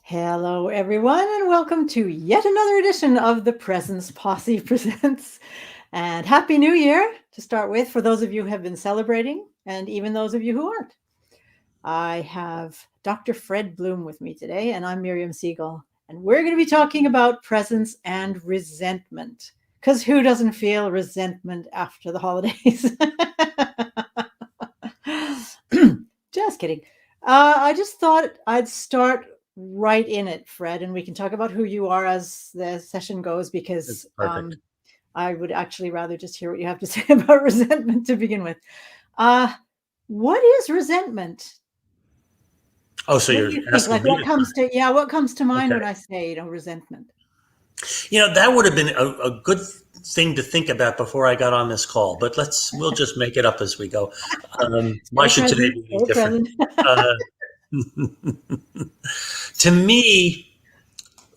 Hello, everyone, and welcome to yet another edition of the Presence Posse Presents. And Happy New Year to start with, for those of you who have been celebrating, and even those of you who aren't. I have Dr. Fred Bloom with me today, and I'm Miriam Siegel. And we're going to be talking about presence and resentment, because who doesn't feel resentment after the holidays? Just kidding. I just thought I'd start right in it, Fred, and we can talk about who you are as the session goes, because It's perfect. I would actually rather just hear what you have to say about resentment to begin with. What is resentment? Oh, so What do you're you think? asking Like, me what to comes to what comes to mind Okay. when I say, resentment? That would have been a good thing to think about before I got on this call, but we'll just make it up as we go. Why Stay should today present. be any Stay different? present. Uh, to me,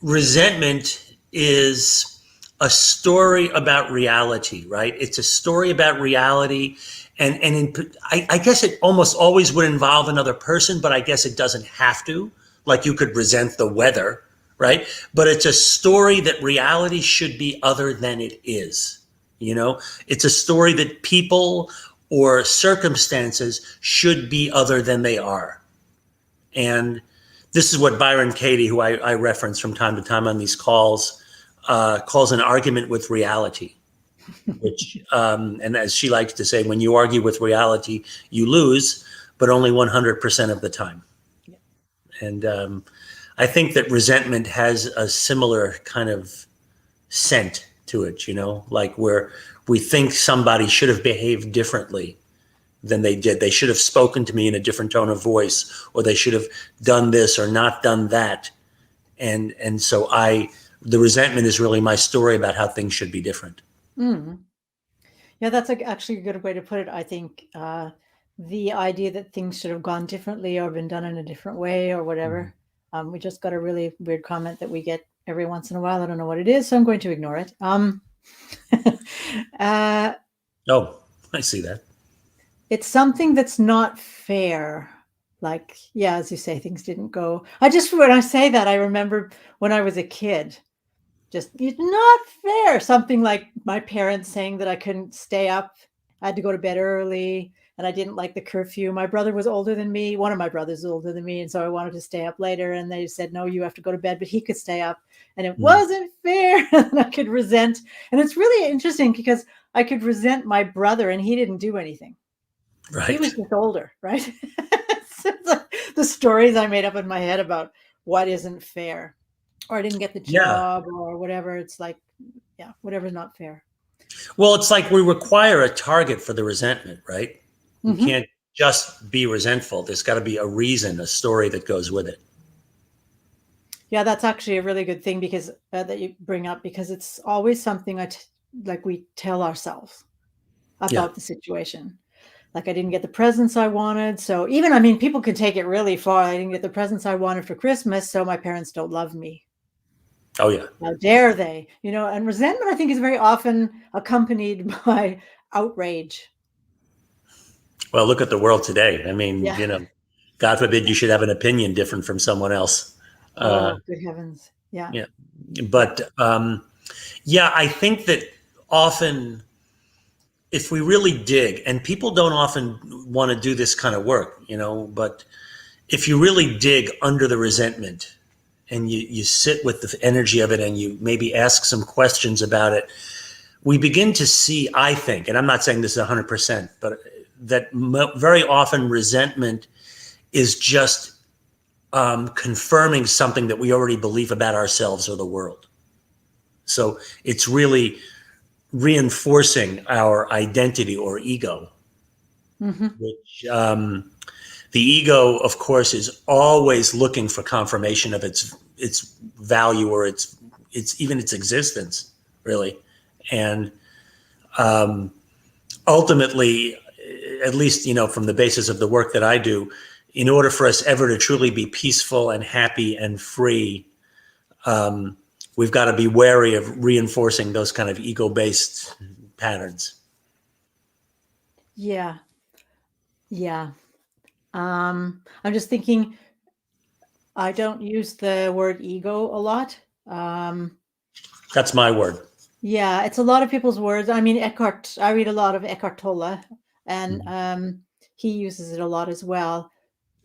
resentment is a story about reality, right? It's a story about reality. I guess it almost always would involve another person, but I guess it doesn't have to. Like you could resent the weather, right? But it's a story that reality should be other than it is. It's a story that people or circumstances should be other than they are. And this is what Byron Katie, who I reference from time to time on these calls, calls an argument with reality. And as she likes to say, when you argue with reality, you lose, but only 100% of the time. Yeah. And I think that resentment has a similar kind of scent to it, like where we think somebody should have behaved differently than they did. They should have spoken to me in a different tone of voice, or they should have done this or not done that. And so the resentment is really my story about how things should be different. Mm. Yeah, that's actually a good way to put it. I think the idea that things should have gone differently or been done in a different way or whatever. We just got a really weird comment that we get every once in a while. I don't know what it is, so I'm going to ignore it. uh, Oh, I see that. it's something that's not fair. Like, yeah, as you say, things didn't go. When I say that, I remember when I was a kid. Just it's not fair. Something like my parents saying that I couldn't stay up. I had to go to bed early and I didn't like the curfew. My brother was older than me. One of my brothers is older than me. And so I wanted to stay up later. And they said, no, you have to go to bed, but he could stay up. And it Mm. wasn't fair. And I could resent. And it's really interesting because I could resent my brother and he didn't do anything. He was Right. just older, right? So it's like the stories I made up in my head about what isn't fair, or I didn't get the Yeah. job, or whatever. It's like, yeah, whatever's not fair. Well, it's like we require a target for the resentment, right? We Hmm. can't just be resentful. There's got to be a reason, a story that goes with it. Yeah, that's actually a really good thing because that you bring up, because it's always something like we tell ourselves Yeah. about the situation. Like, I didn't get the presents I wanted. So even, I mean, people can take it really far. I didn't get the presents I wanted for Christmas, so my parents don't love me. Oh, yeah. How dare they? And resentment, I think, is very often accompanied by outrage. Well, look at the world today. I mean, Yeah. God forbid you should have an opinion different from someone else. Uh, Oh, good heavens. Yeah. yeah. Yeah. But yeah, I think that often, if we really dig, and people don't often want to do this kind of work, but if you really dig under the resentment and you sit with the energy of it and you maybe ask some questions about it, we begin to see, I think, and I'm not saying this is 100%, but that very often resentment is just confirming something that we already believe about ourselves or the world. So it's really reinforcing our identity or ego, Hmm. which the ego, of course, is always looking for confirmation of its value or its even its existence, really, and ultimately, at least from the basis of the work that I do, in order for us ever to truly be peaceful and happy and free, we've got to be wary of reinforcing those kind of ego-based patterns. Yeah. Yeah. I'm just thinking, I don't use the word ego a lot. Um, That's my word. yeah, it's a lot of people's words. I mean, I read a lot of Eckhart Tolle, and Mhm. he uses it a lot as well.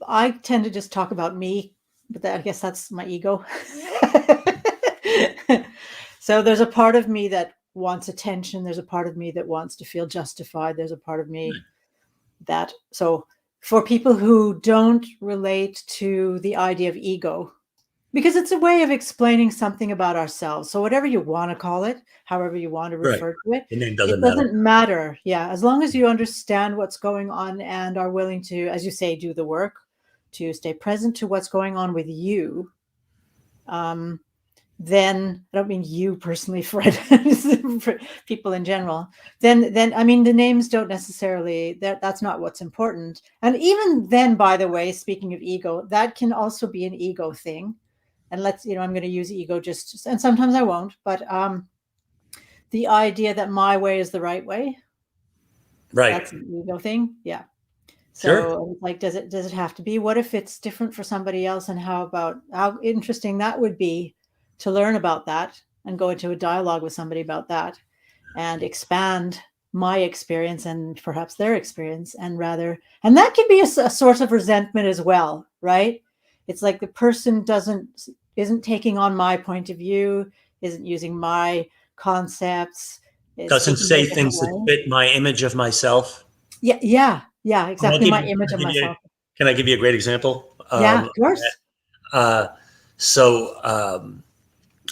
I tend to just talk about me, but I guess that's my ego. So there's a part of me that wants attention. There's a part of me that wants to feel justified. There's a part of me that, so for people who don't relate to the idea of ego, because it's a way of explaining something about ourselves. So whatever you want to call it, however you want to Right. refer to it, The name it doesn't matter. doesn't matter. Yeah, as long as you understand what's going on and are willing to, as you say, do the work to stay present to what's going on with you. Um, then I don't mean you personally, Fred, for people in general. Then I mean the names don't necessarily, that's not what's important. And even then, by the way, speaking of ego, that can also be an ego thing. And I'm going to use ego and sometimes I won't, but the idea that my way is the right way, Right. that's an ego thing. Yeah. Sure. So like, does it have to be? What if it's different for somebody else? And how interesting that would be to learn about that and go into a dialogue with somebody about that and expand my experience and perhaps their experience, and that can be a source of resentment as well, right? It's like the person isn't taking on my point of view, isn't using my concepts, is Doesn't speaking in say a different things that way. fit my image of myself. Yeah, yeah, yeah, Can I exactly. give My you, image of myself. can I give you a great example? Yeah, of course. Uh, so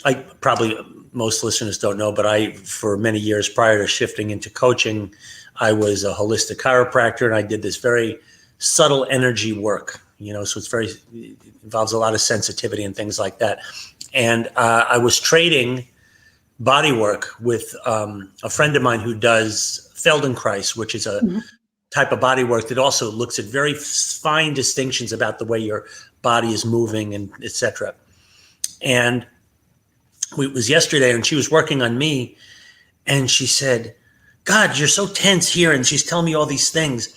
I probably most listeners don't know, but for many years prior to shifting into coaching, I was a holistic chiropractor, and I did this very subtle energy work. So it involves a lot of sensitivity and things like that. And I was trading body work with a friend of mine who does Feldenkrais, which is a Mhm. type of body work that also looks at very fine distinctions about the way your body is moving and etc. And it was yesterday, and she was working on me, and she said, God, you're so tense here. And she's telling me all these things.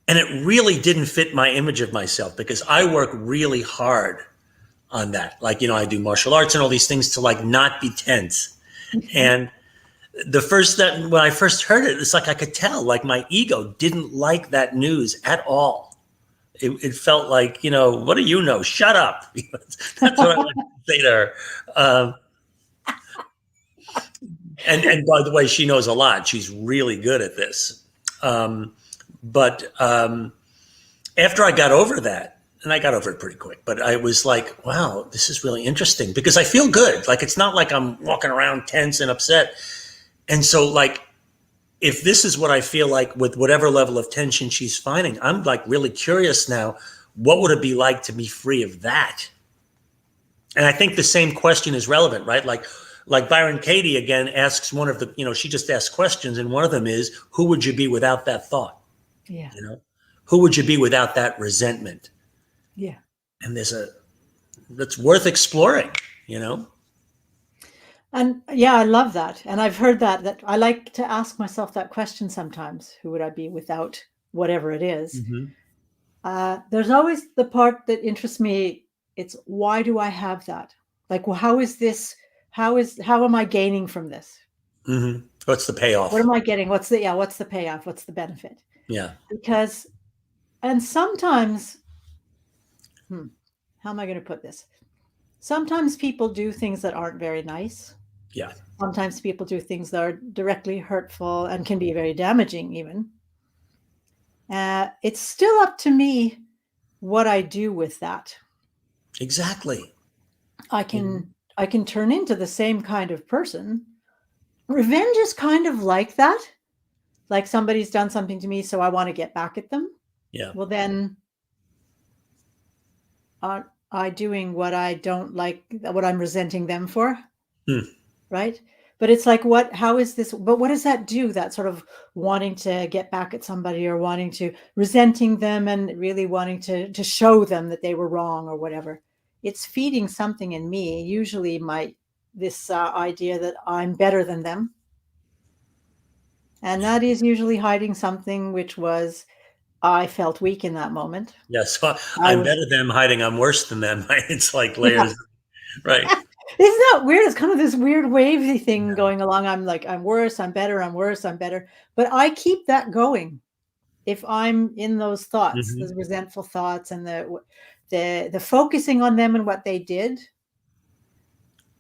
And it really didn't fit my image of myself because I work really hard on that. Like, I do martial arts and all these things to like not be tense. Mhm. And when I first heard it, it's like I could tell, like my ego didn't like that news at all. It felt like, what do you know? Shut up. That's what I like to say to her. Um, and by the way, she knows a lot. She's really good at this. But after I got over that, and I got over it pretty quick, but I was like, wow, this is really interesting because I feel good. Like, it's not like I'm walking around tense and upset. And so, like, if this is what I feel like with whatever level of tension she's finding, I'm like really curious now. What would it be like to be free of that? And I think the same question is relevant, right? Like Byron Katie again asks one of the, she just asks questions, and one of them is, who would you be without that thought? Yeah, You know, who would you be without that resentment? yeah. And that's worth exploring, you know? And yeah, I love that. And I've heard that I like to ask myself that question sometimes. Who would I be without whatever it is? Mm-hmm. There's always the part that interests me. It's why do I have that? Like, well, how is this? How am I gaining from this? Mm-hmm. What's the What payoff? am I getting? What's the payoff? What's the benefit? Yeah. Because, and sometimes, how am I going to put this? Sometimes people do things that aren't very nice. Yeah. Sometimes people do things that are directly hurtful and can be very damaging, even. It's still up to me what I do with that. Exactly. I You know? can I can turn into the same kind of person. Revenge is kind of like that. Like somebody's done something to me, so I want to get back at them. Yeah. Well, then aren't I doing what I don't like, what I'm resenting them for? Hmm. Right? But it's like, how is this? But what does that do? That sort of wanting to get back at somebody or wanting to resenting them and really wanting to show them that they were wrong or whatever. It's feeding something in me, usually this idea that I'm better than them. And that is usually hiding something which was I felt weak in that moment. Yes, so I I'm was, better than hiding. I'm worse than them. Right? It's like yeah. layers, right? Isn't that weird? It's kind of this weird wavy thing Yeah. going along. I'm like, I'm worse, I'm better, I'm worse, I'm better. But I keep that going if I'm in those thoughts, Hmm. those resentful thoughts, and the focusing on them and what they did,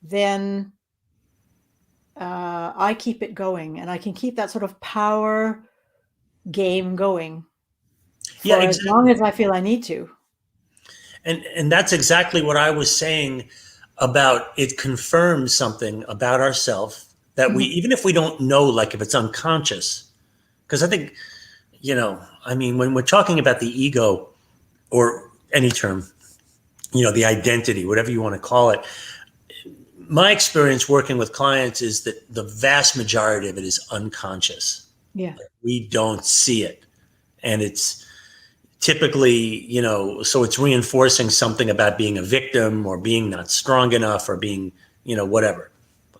then I keep it going, and I can keep that sort of power game going Yeah, for as long exactly. as I feel I need to. And that's exactly what I was saying about it confirms something about ourselves that we, Mhm. even if we don't know, like if it's unconscious, because I think, I mean, when we're talking about the ego or any term, the identity, whatever you want to call it, my experience working with clients is that the vast majority of it is unconscious. Yeah. We don't see it. And it's typically, so it's reinforcing something about being a victim or being not strong enough or being, whatever.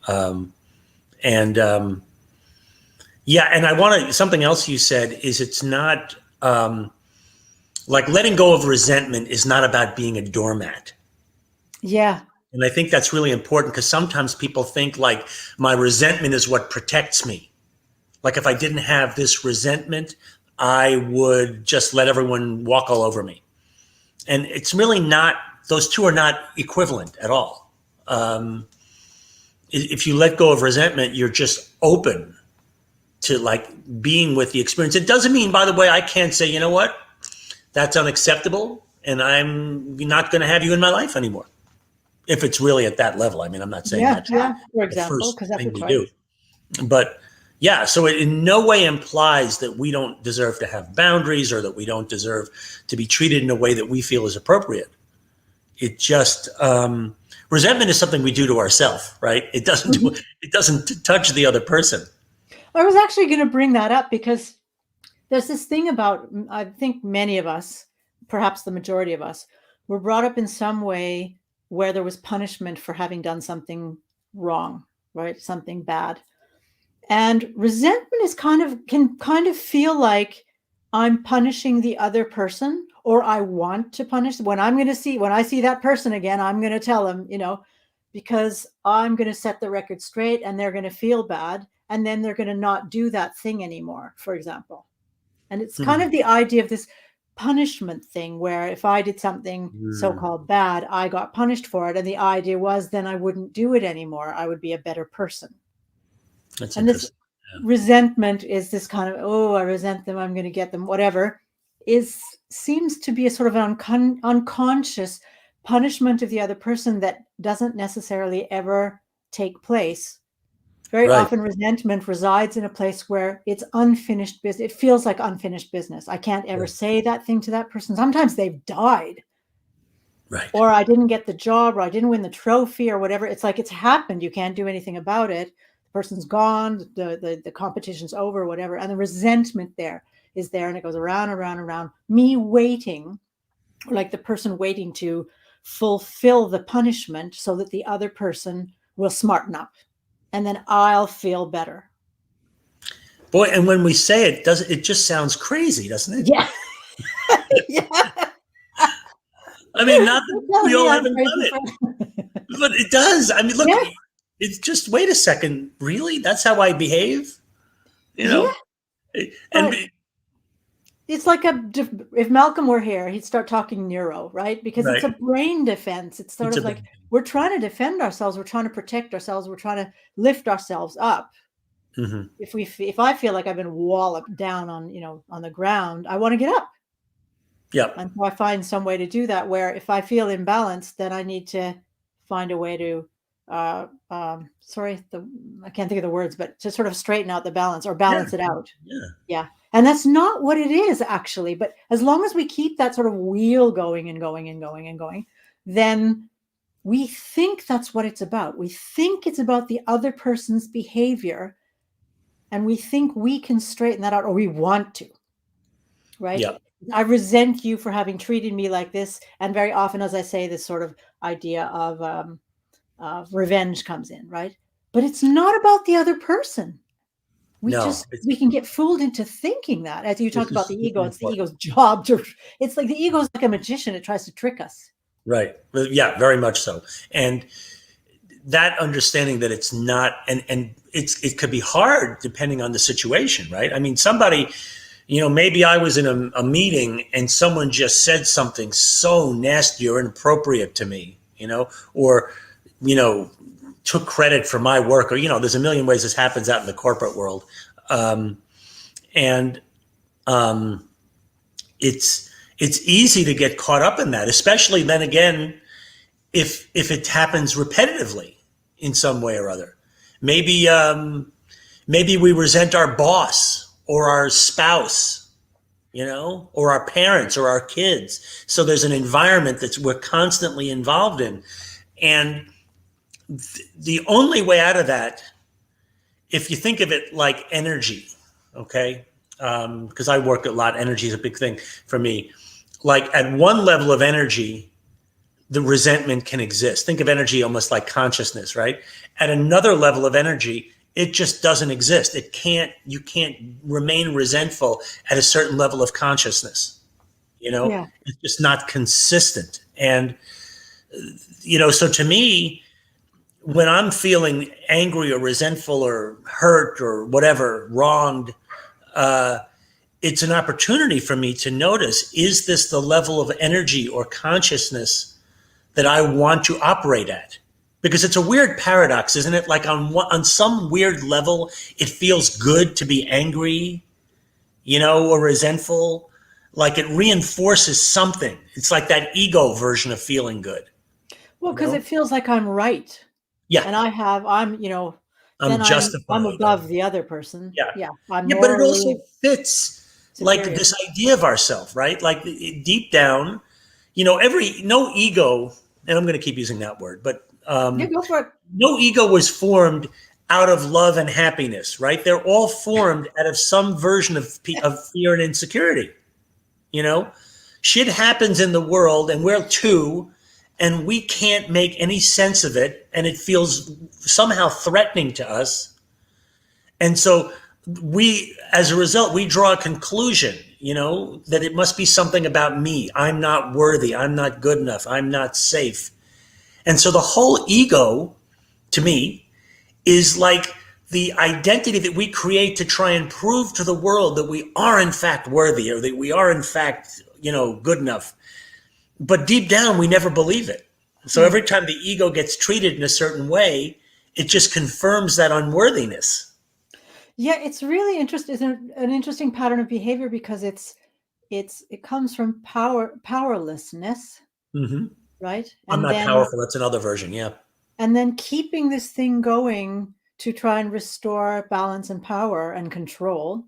And yeah, and I want to, something else you said is it's not like letting go of resentment is not about being a doormat. Yeah. And I think that's really important because sometimes people think like my resentment is what protects me. Like if I didn't have this resentment, I would just let everyone walk all over me. And it's really not; those two are not equivalent at all. Um, if you let go of resentment, you're just open to like being with the experience. It doesn't mean, by the way, I can't say, you know what, that's unacceptable, and I'm not going to have you in my life anymore. If it's really at that level, I mean, I'm not saying Yeah. that's Yeah. For the example, first because that's a thing we choice. do, but yeah, so it in no way implies that we don't deserve to have boundaries or that we don't deserve to be treated in a way that we feel is appropriate. It just resentment is something we do to ourselves, right? Mhm. It doesn't touch the other person. I was actually going to bring that up because there's this thing about, I think many of us, perhaps the majority of us, were brought up in some way where there was punishment for having done something wrong, right? Something bad. And resentment is can kind of feel like I'm punishing the other person, or I want to punish. When I see that person again, I'm going to tell them, because I'm going to set the record straight and they're going to feel bad. And then they're going to not do that thing anymore, for example. And it's kind Hmm. of the idea of this punishment thing where if I did something Mm, so-called bad, I got punished for it. And the idea was then I wouldn't do it anymore. I would be a better person. that's And this interesting. resentment is this kind of, oh, I resent them, I'm going to get them, whatever, is seems to be a sort of an unconscious punishment of the other person that doesn't necessarily ever take place. Very Right, often resentment resides in a place where it's unfinished business. It feels like unfinished business. I can't ever right, say that thing to that person. Sometimes they've died, right, or I didn't get the job, or I didn't win the trophy, or whatever. It's like it's happened. You can't do anything about it. The person's gone. The competition's over, whatever. And the resentment there is there, and it goes around, around, around. Me waiting, like the person waiting to fulfill the punishment, so that the other person will smarten up, and then I'll feel better. boy. And when we say it, does it just sounds crazy, doesn't it? Yeah, yeah. I mean, not that You're telling we me all I'm haven't crazy done it, for but it does. I mean, look, yeah, it's just wait a second. Really, that's how I behave, you yeah. know? And But it's like if Malcolm were here, he'd start talking neuro, right? Because it's right, a brain defense. It's sort it's of a like we're trying to defend ourselves, we're trying to protect ourselves, we're trying to lift ourselves up. mm-hmm. If I feel like I've been walloped down on, on the ground, I want to get up. Yep, And so I find some way to do that where if I feel imbalanced, then I need to find a way to sorry, the I can't think of the words, but to sort of straighten out the balance or yeah, balance it out. yeah, Yeah. And that's not what it is actually. But as long as we keep that sort of wheel going and going and going and going, then we think that's what it's about. We think it's about the other person's behavior, and we think we can straighten that out, or we want to, right? yep, I resent you for having treated me like this. And very often, as I say, this sort of idea of revenge comes in, right? But it's not about the other person. No, we can get fooled into thinking that. As you this talk about is the ego, super it's the important. ego's job to, it's like the ego is like a magician. It tries to trick us. Right. Well, yeah, very much so. And that understanding that it's not, and it could be hard depending on the situation, right? I mean, somebody, maybe I was in a meeting and someone just said something so nasty or inappropriate to me, or, you know, took credit for my work, or, there's a million ways this happens out in the corporate world. And it's, it's easy to get caught up in that, especially then again, if it happens repetitively in some way or other. Maybe maybe we resent our boss or our spouse, or our parents or our kids. So there's an environment that we're constantly involved in, and the only way out of that, if you think of it like energy, okay, because I work a lot, energy is a big thing for me. Like at one level of energy, the resentment can exist. Think of energy almost like consciousness, right? At another level of energy, it just doesn't exist. You can't remain resentful at a certain level of consciousness. Yeah. It's just not consistent. And, so to me, when I'm feeling angry or resentful or hurt or whatever, wronged, it's an opportunity for me to notice, is this the level of energy or consciousness that I want to operate at? Because it's a weird paradox, isn't it? Like on some weird level, it feels good to be angry, or resentful. Like it reinforces something. It's like that ego version of feeling good, Well, you because know? it feels like I'm right. Yeah, And I'm then I'm justified. above the other person. Yeah. Yeah. I'm Yeah, but it also morally fits like superior. this idea of ourself, right? Like deep down, no ego, and I'm going to keep using that word, but Yeah, go for it. no ego was formed out of love and happiness, right? They're all formed out of some version of fear and insecurity. You know, shit happens in the world, and we're two, and we can't make any sense of it, and it feels somehow threatening to us. And so as a result, we draw a conclusion, that it must be something about me. I'm not worthy. I'm not good enough. I'm not safe. And so the whole ego, to me, is like the identity that we create to try and prove to the world that we are in fact worthy, or that we are in fact, good enough. But deep down, we never believe it. So Hmm. every time the ego gets treated in a certain way, it just confirms that unworthiness. Yeah, it's really interesting. It's an interesting pattern of behavior because it comes from powerlessness, Hmm. right? I'm not powerful. That's another version. Yeah. And then keeping this thing going to try and restore balance and power and control,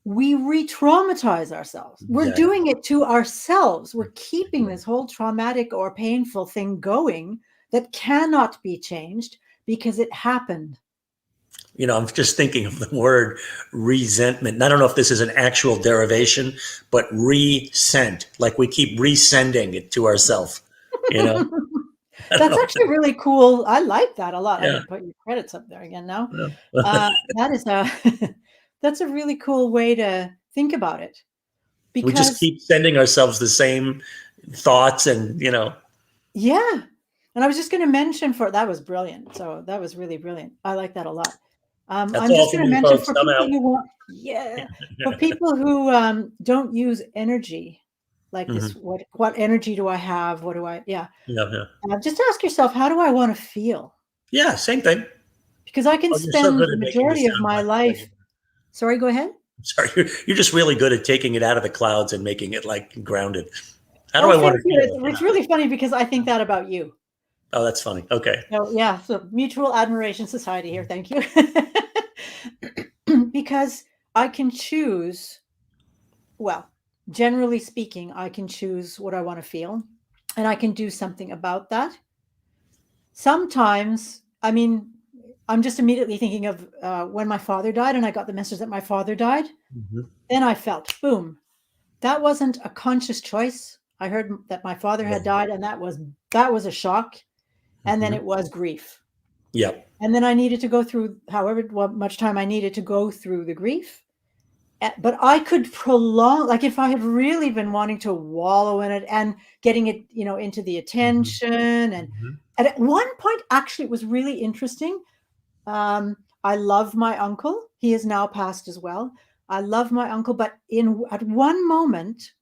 we re-traumatize ourselves. We're Exactly. doing it to ourselves. We're keeping this whole traumatic or painful thing going that cannot be changed because it happened. I'm just thinking of the word resentment. And I don't know if this is an actual derivation, but resent, like we keep resending it to ourselves. You know, I don't That's know. actually really cool. I like that a lot. I Yeah. can put your credits up there again now. Yeah. That is a that's a really cool way to think about it We just because keep sending ourselves the same thoughts, and yeah. And I was just going to mention for that was brilliant. So that was really brilliant. I like that a lot. that's I'm all just from going to you mention folks. for I'm people out. who want, yeah, for people who don't use energy like this. Hmm. What energy do I have? What do I? Yeah. Yeah, yeah, Just ask yourself, how do I want to feel? yeah. Same thing. Because I can Oh, you're so spend good the at making this majority of sound my like. life. Sorry, go ahead. Sorry, you're just really good at taking it out of the clouds and making it like grounded. How do Oh, I want thank to you. feel? It's really funny because I think that about you. Oh, that's funny. Okay. So yeah, so mutual admiration society here. Thank you. Because I can choose, well, generally speaking, I can choose what I want to feel and I can do something about that. Sometimes, I mean, I'm just immediately thinking of when my father died and I got the message that my father died. Hmm. Then I felt, boom, that wasn't a conscious choice. I heard that my father had Yeah. died and that was a shock. And then Hmm. it was grief. Yep. And then I needed to go through however much time I needed to go through the grief. But I could prolong, like if I had really been wanting to wallow in it and getting it, into the Hmm. attention. Hmm. And at one point, actually, it was really interesting. I love my uncle. He is now passed as well. I love my uncle, but at one moment,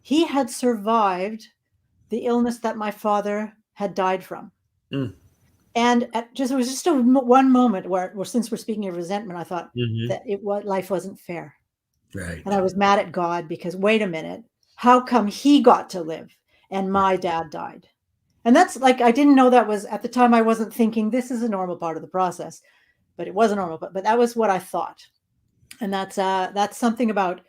he had survived the illness that my father had died from. Mm. And it was just one moment where, since we're speaking of resentment, I thought Hmm. that life wasn't fair. Right. And I was mad at God because, wait a minute, how come he got to live and my dad died? And that's like, I didn't know that was, at the time, I wasn't thinking this is a normal part of the process, but it wasn't normal, but that was what I thought. And that's something about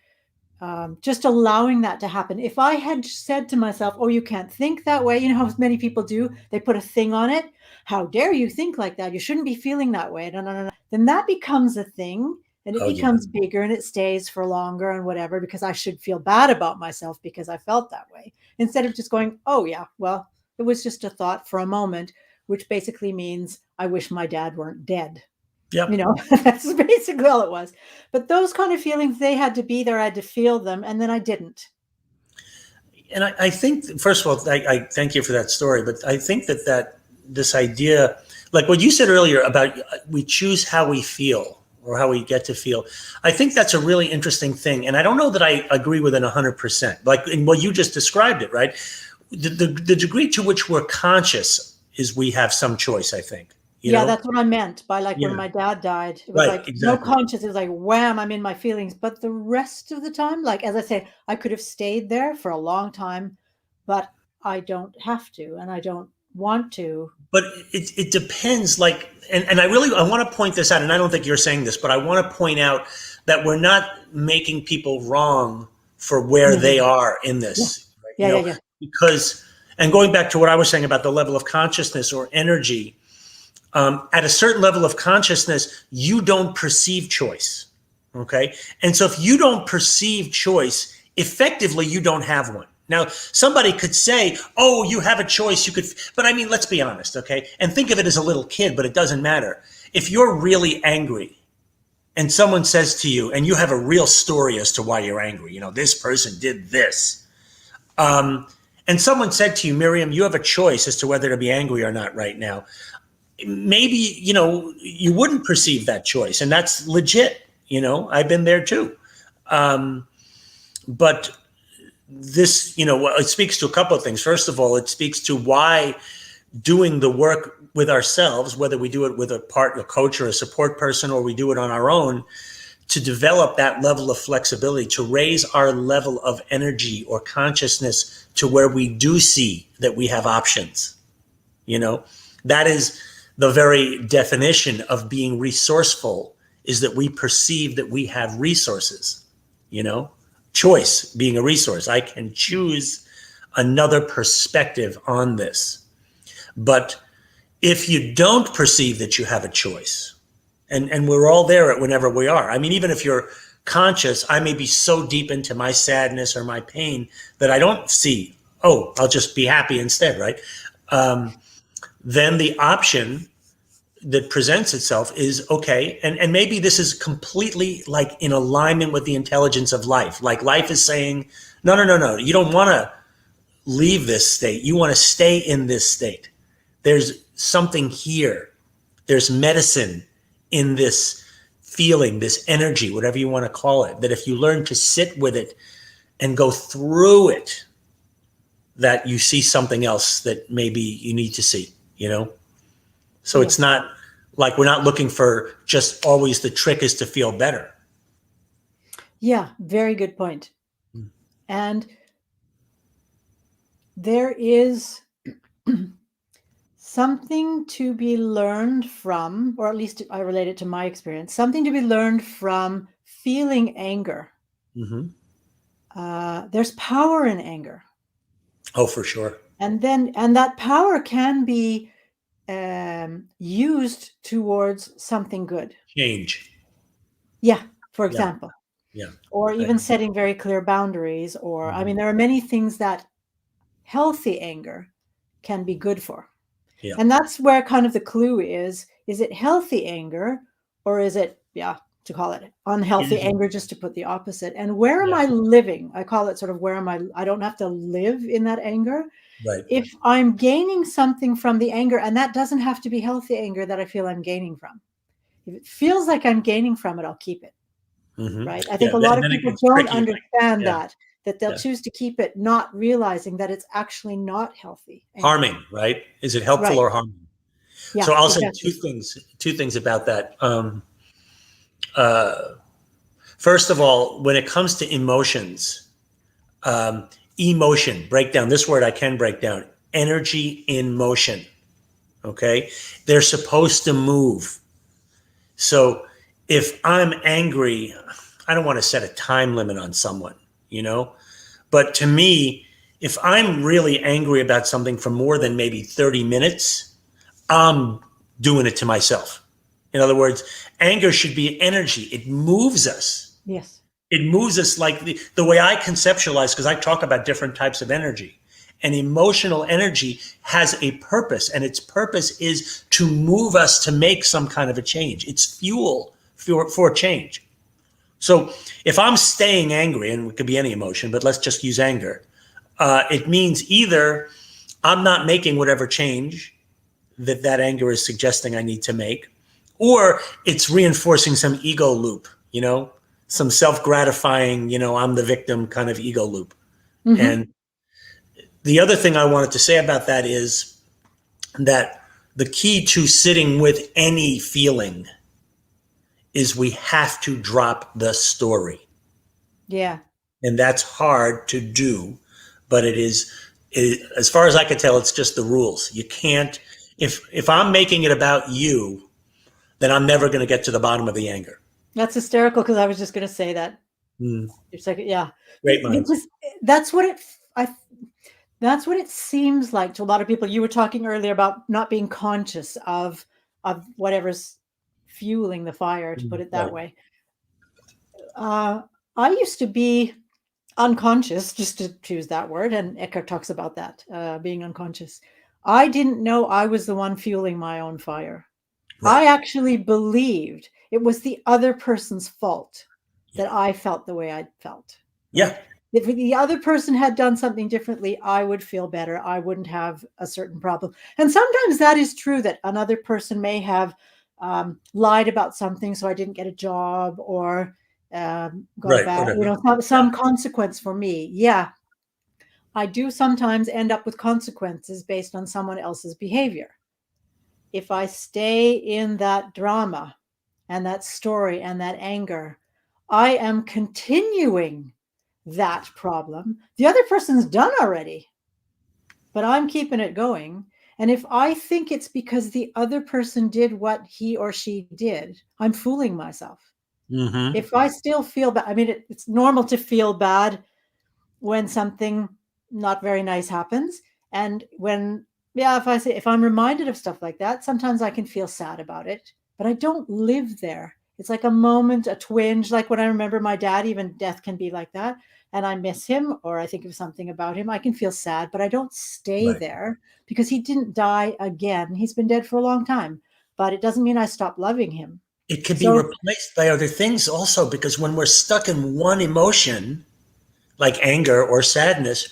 just allowing that to happen. If I had said to myself, oh, you can't think that way, you know how many people do, they put a thing on it. How dare you think like that? You shouldn't be feeling that way. No, no, no, no. Then that becomes a thing and it Oh yeah. becomes bigger and it stays for longer and whatever, because I should feel bad about myself because I felt that way. Instead of just going, oh, yeah, well, it was just a thought for a moment, which basically means I wish my dad weren't dead. Yep. That's basically all it was. But those kind of feelings, they had to be there. I had to feel them, and then I didn't. And I think, first of all, I thank you for that story. But I think that this idea, like what you said earlier about we choose how we feel or how we get to feel, I think that's a really interesting thing. And I don't know that I agree with it 100%. Like in what you just described it, right? The degree to which we're conscious is we have some choice, I think, you Yeah, know? that's what I meant by, like, when Yeah, my dad died. It was right, like no exactly. conscious. It was like wham, I'm in my feelings. But the rest of the time, like as I say, I could have stayed there for a long time, but I don't have to, and I don't want to. But it depends, like, and I want to point this out, and I don't think you're saying this, but I want to point out that we're not making people wrong for where Yeah, yeah, they are in yeah, this, right? yeah, yeah, yeah. Because, and going back to what I was saying about the level of consciousness or energy, at a certain level of consciousness, you don't perceive choice. Okay. And so if you don't perceive choice, effectively, you don't have one. Now, somebody could say, oh, you have a choice. You could, but I mean, let's be honest. Okay. And think of it as a little kid, but it doesn't matter. If you're really angry and someone says to you, and you have a real story as to why you're angry, this person did this. And someone said to you, Miriam, you have a choice as to whether to be angry or not right now. Maybe you wouldn't perceive that choice, and that's legit. I've been there too. But this, it speaks to a couple of things. First of all, it speaks to why doing the work with ourselves, whether we do it with a coach or a support person, or we do it on our own, to develop that level of flexibility, to raise our level of energy or consciousness to where we do see that we have options. That is the very definition of being resourceful, is that we perceive that we have resources. you know Choice being a resource. I can choose another perspective on this. But if you don't perceive that you have a choice, and we're all there at whenever we are. I mean, even if you're conscious, I may be so deep into my sadness or my pain that I don't see, oh, I'll just be happy instead, right? Then the option that presents itself is, okay, and maybe this is completely like in alignment with the intelligence of life. Like life is saying, no, no, no, no, you don't want to leave this state. You want to stay in this state. There's something here. There's medicine in this feeling, this energy, whatever you want to call it, that if you learn to sit with it and go through it, that you see something else that maybe you need to see. So Yeah, it's not like we're not looking for just always the trick is to feel better. yeah, very good point. And there is something to be learned from, or at least I relate it to my experience, something to be learned from feeling anger. Mm-hmm. There's power in anger. Oh, for sure. And that power can be used towards something good. Change. Yeah, for Yeah. example, Yeah. or I even agree. setting very clear boundaries, or I Mm-hmm. mean, there are many things that healthy anger can be good for. Yeah. And that's where kind of the clue is it healthy anger, or is it, yeah, to call it unhealthy Mhm. anger, just to put the opposite? And where am Yeah. I living? I call it sort of where am I don't have to live in that anger. Right. If I'm gaining something from the anger, and that doesn't have to be healthy anger that I feel I'm gaining from. If it feels like I'm gaining from it, I'll keep it. Right? I Yeah. think a lot And of then it people gets don't tricky. Like, understand yeah. that they'll Yeah. choose to keep it, not realizing that it's actually not healthy anger. Harming, right? Is it helpful Right. or harming? Yeah, So I'll say exactly. two things about that. Uh, First of all, when it comes to emotions, emotion, break down this word I can break down energy in motion. Okay. They're supposed to move. So if I'm angry, I don't want to set a time limit on someone, you know? But to me, if I'm really angry about something for more than maybe 30 minutes, I'm doing it to myself. In other words, anger should be energy. It moves us. Yes. It moves us like the way I conceptualize, because I talk about different types of energy. And emotional energy has a purpose, and its purpose is to move us to make some kind of a change. It's fuel for change. So if I'm staying angry, and it could be any emotion, but let's just use anger, it means either I'm not making whatever change that anger is suggesting I need to make, or it's reinforcing some ego loop, some self-gratifying, I'm the victim kind of ego loop. Hmm. And the other thing I wanted to say about that is that the key to sitting with any feeling is we have to drop the story. Yeah. And that's hard to do, but as far as I can tell, it's just the rules. You can't, if I'm making it about you, then I'm never going to get to the bottom of the anger. That's hysterical, because I was just going to say that. Mm, It's like, yeah, great minds. because that's what it, I, that's what it seems like to a lot of people. You were talking earlier about not being conscious of whatever's fueling the fire, to put it that Right. way. Uh, I used to be unconscious, just to choose that word, and Eckhart talks about that, being unconscious. I didn't know I was the one fueling my own fire. Right. I actually believed it was the other person's fault Yeah. that I felt the way I felt, Yeah. right? If the other person had done something differently, I would feel better. I wouldn't have a certain problem. And sometimes that is true, that another person may have lied about something, so I didn't get a job, or got a Right. bad, Whatever. Yeah. some consequence for me. Yeah, I do sometimes end up with consequences based on someone else's behavior. If I stay in that drama and that story and that anger, I am continuing that problem. The other person's done already, but I'm keeping it going. And if I think it's because the other person did what he or she did, I'm fooling myself. Mm-hmm. If I still feel bad, I mean, it's normal to feel bad when something not very nice happens. And when, yeah, if I'm reminded of stuff like that, sometimes I can feel sad about it, but I don't live there. It's like a moment, a twinge, like when I remember my dad. Even death can be like that, and I miss him, or I think of something about him, I can feel sad, but I don't stay Right. there, because he didn't die again. He's been dead for a long time, but it doesn't mean I stop loving him. It can be So replaced by other things also, because when we're stuck in one emotion, like anger or sadness,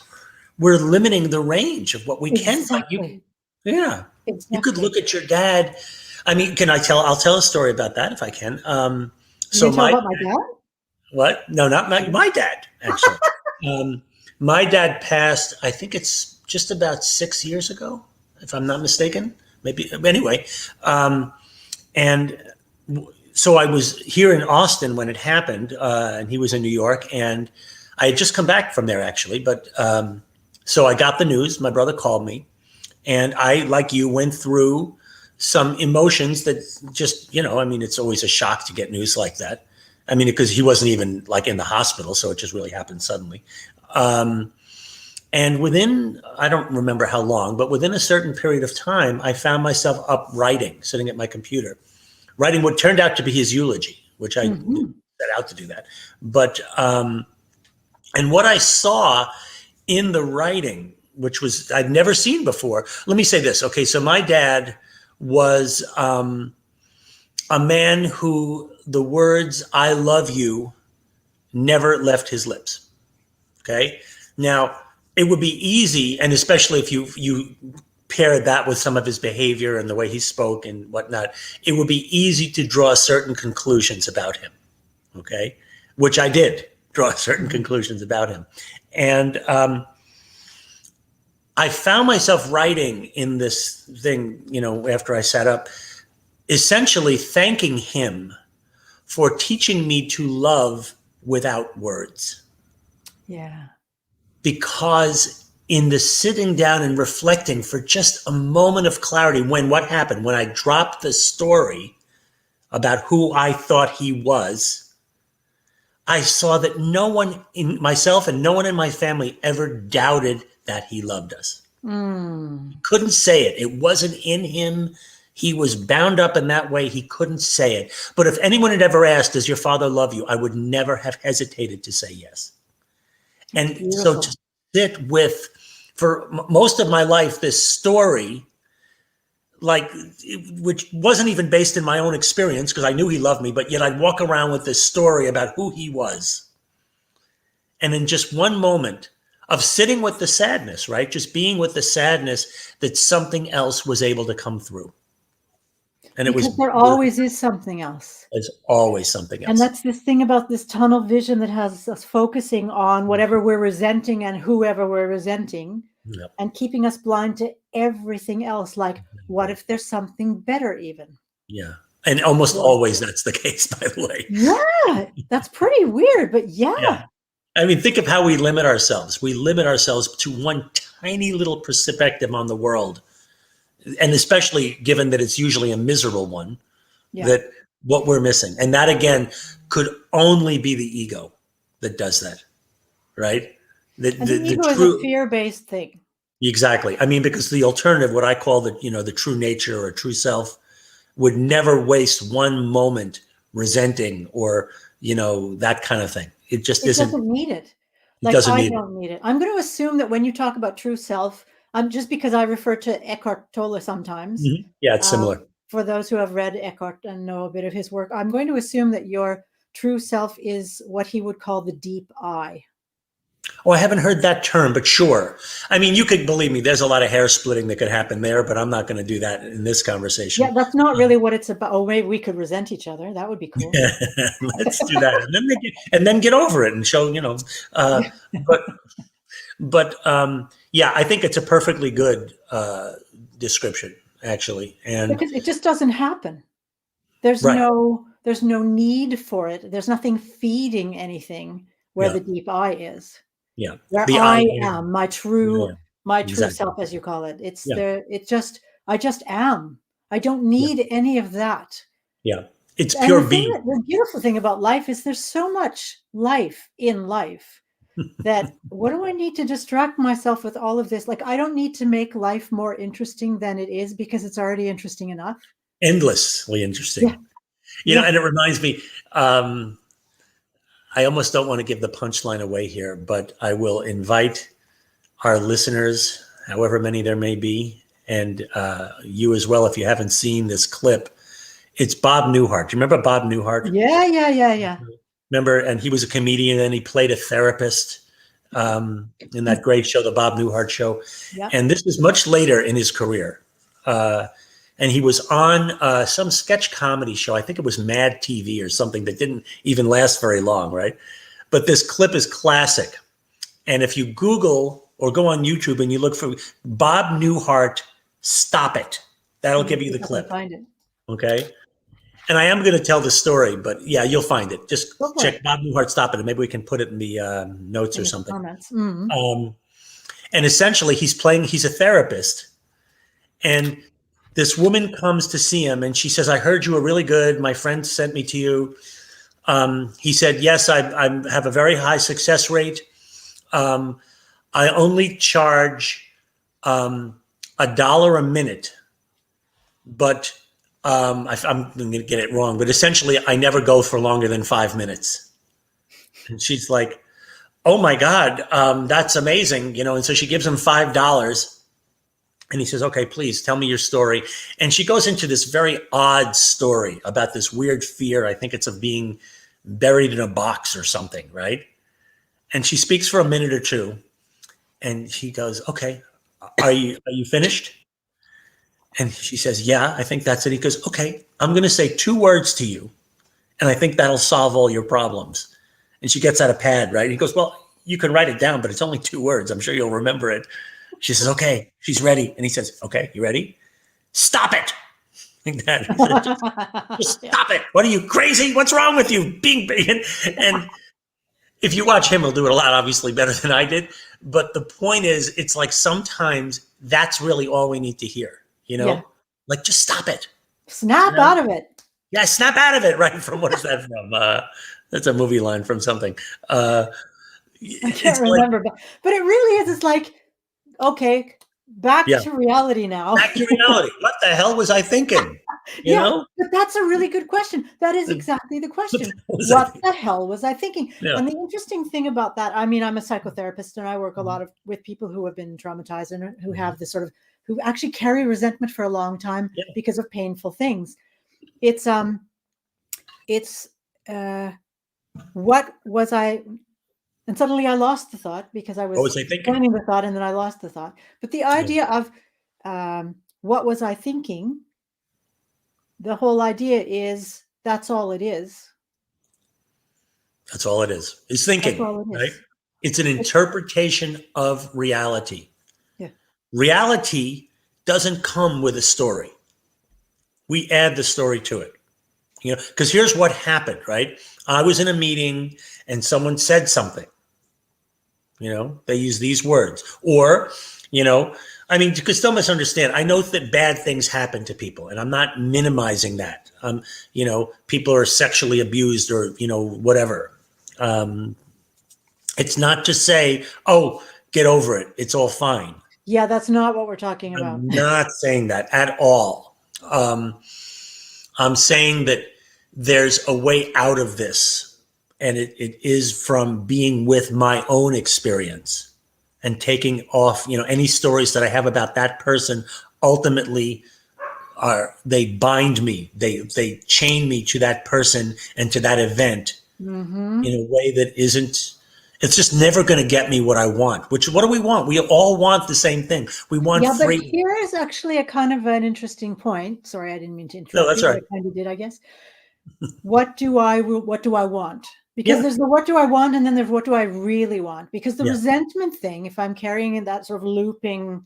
we're limiting the range of what we can. Like exactly. yeah, you could look Exactly. at your dad. I mean, I'll tell a story about that if I can. You So can tell about my dad. what? No, not my dad, actually. Um, my dad passed, I think it's just about 6 years ago, if I'm not mistaken. Maybe, anyway. And so I was here in Austin when it happened, and he was in New York, and I had just come back from there, actually. But so I got the news. My brother called me, and I, like you, went through some emotions that just, I mean, it's always a shock to get news like that. I mean, because he wasn't even like in the hospital, so it just really happened suddenly. Um, and within, I don't remember how long, but within a certain period of time, I found myself up writing, sitting at my computer, writing what turned out to be his eulogy, which I didn't Mhm. set out to do that. But, and what I saw in the writing which was I'd never seen before. Let me say this. Okay, so my dad was a man who the words "I love you" never left his lips. Okay, now it would be easy, and especially if you pair that with some of his behavior and the way he spoke and whatnot, it would be easy to draw certain conclusions about him. Okay, which I did draw certain conclusions about him, and I found myself writing in this thing, after I sat up, essentially thanking him for teaching me to love without words. Yeah. Because in the sitting down and reflecting for just a moment of clarity, what happened when I dropped the story about who I thought he was, I saw that no one in myself and no one in my family ever doubted that he loved us. He couldn't say it. It wasn't in him. He was bound up in that way. He couldn't say it. But if anyone had ever asked, does your father love you? I would never have hesitated to say yes. And Beautiful. so to sit with, for most of my life, this story, which wasn't even based in my own experience, because I knew he loved me, but yet I'd walk around with this story about who he was. And in just one moment of sitting with the sadness, right? Just being with the sadness that something else was able to come through. And because there always is something else. There's always something else. And that's this thing about this tunnel vision that has us focusing on whatever we're resenting and whoever we're resenting, Yep. and keeping us blind to everything else. Like, what if there's something better even? Yeah. And almost always that's the case, by the way. Yeah. That's pretty weird, but yeah. I mean, think of how we limit ourselves. We limit ourselves to one tiny little perspective on the world. And especially given that it's usually a miserable one, that what we're missing. And that, again, could only be the ego that does that, right? The ego is a fear-based thing. Exactly. I mean, because the alternative, what I call the true nature or true self, would never waste one moment resenting or, that kind of thing. It just isn't. It doesn't need it. Like, I don't need it. I'm going to assume that when you talk about true self, just because I refer to Eckhart Tolle sometimes. Mm-hmm. Yeah, it's similar. For those who have read Eckhart and know a bit of his work, I'm going to assume that your true self is what he would call the deep I. Oh, I haven't heard that term, but sure. I mean, you could believe me, there's a lot of hair splitting that could happen there, but I'm not going to do that in this conversation. Yeah, that's not really what it's about. Oh, maybe we could resent each other. That would be cool. Let's do that. And then get over it and show, but I think it's a perfectly good description, actually. And because it just doesn't happen. There's no need for it. There's nothing feeding anything where the deep I is. Yeah. Where I am, my true self, as you call it. It's I just am. I don't need any of that. Yeah. It's pure being. The beautiful thing about life is there's so much life in life that what do I need to distract myself with all of this? Like, I don't need to make life more interesting than it is because it's already interesting enough. Endlessly interesting. Yeah. And it reminds me, I almost don't want to give the punchline away here, but I will invite our listeners, however many there may be, and you as well, if you haven't seen this clip. It's Bob Newhart. Do you remember Bob Newhart? Yeah. Remember, and he was a comedian and he played a therapist in that great show, the Bob Newhart Show. Yeah. And this was much later in his career. And he was on some sketch comedy show. I think it was Mad TV or something that didn't even last very long, right? But this clip is classic. And if you Google or go on YouTube and you look for Bob Newhart, stop it. That'll give you the clip. Find it. Okay. And I am going to tell the story, but yeah, you'll find it. Just check Bob Newhart, stop it. And maybe we can put it in the notes or something. Comments. Mm-hmm. And essentially he's a therapist. And this woman comes to see him and she says, I heard you were really good. My friend sent me to you. He said, yes, I have a very high success rate. I only charge $1 a minute, but I'm going to get it wrong. But essentially, I never go for longer than 5 minutes. And she's like, oh my God, that's amazing. And so she gives him $5. And he says, okay, please tell me your story. And she goes into this very odd story about this weird fear. I think it's of being buried in a box or something, right? And she speaks for a minute or two. And he goes, okay, are you finished? And she says, yeah, I think that's it. He goes, okay, I'm going to say 2 words to you. And I think that'll solve all your problems. And she gets out a pad, right? He goes, well, you can write it down, but it's only 2 words. I'm sure you'll remember it. She says, okay, she's ready. And he says, okay, you ready? Stop it. Like that. He said, just Yeah. stop it. What are you, crazy? What's wrong with you? And if you watch him, he'll do it a lot, obviously, better than I did. But the point is, it's like sometimes that's really all we need to hear, Yeah. Like, just stop it. Snap out of it. Yeah, snap out of it, right? From what is that from? That's a movie line from something. I can't It's like, remember, but it really is. It's like, okay, back yeah, to reality now. back to reality. What the hell was I thinking? You Yeah, know? but that's a really good question. That is exactly the question. What the hell was I thinking? Yeah. And the interesting thing about that, I mean, I'm a psychotherapist and I work a lot with people who have been traumatized and who have this sort of, who actually carry resentment for a long time because of painful things. It's what was I, and suddenly I lost the thought because I was explaining the thought and then I lost the thought. But the idea of what was I thinking? The whole idea is that's all it is. That's all it is. It's thinking, right? It's an interpretation of reality. Yeah. Reality doesn't come with a story. We add the story to it. Because here's what happened, right? I was in a meeting and someone said something. They use these words. Or, I mean, you could still misunderstand. I know that bad things happen to people, and I'm not minimizing that. People are sexually abused or, whatever. It's not to say, oh, get over it. It's all fine. Yeah, that's not what we're talking about. I'm not saying that at all. I'm saying that there's a way out of this, and it is from being with my own experience and taking off, any stories that I have about that person. Ultimately, they bind me, they chain me to that person and to that event in a way that isn't. It's just never going to get me what I want. What do we want? We all want the same thing. We want freedom. But here is actually a kind of an interesting point. Sorry, I didn't mean to interrupt. No, that's right. I kind of did, I guess. What do I want? Because there's the what do I want, and then there's what do I really want? Because the resentment thing, if I'm carrying in that sort of looping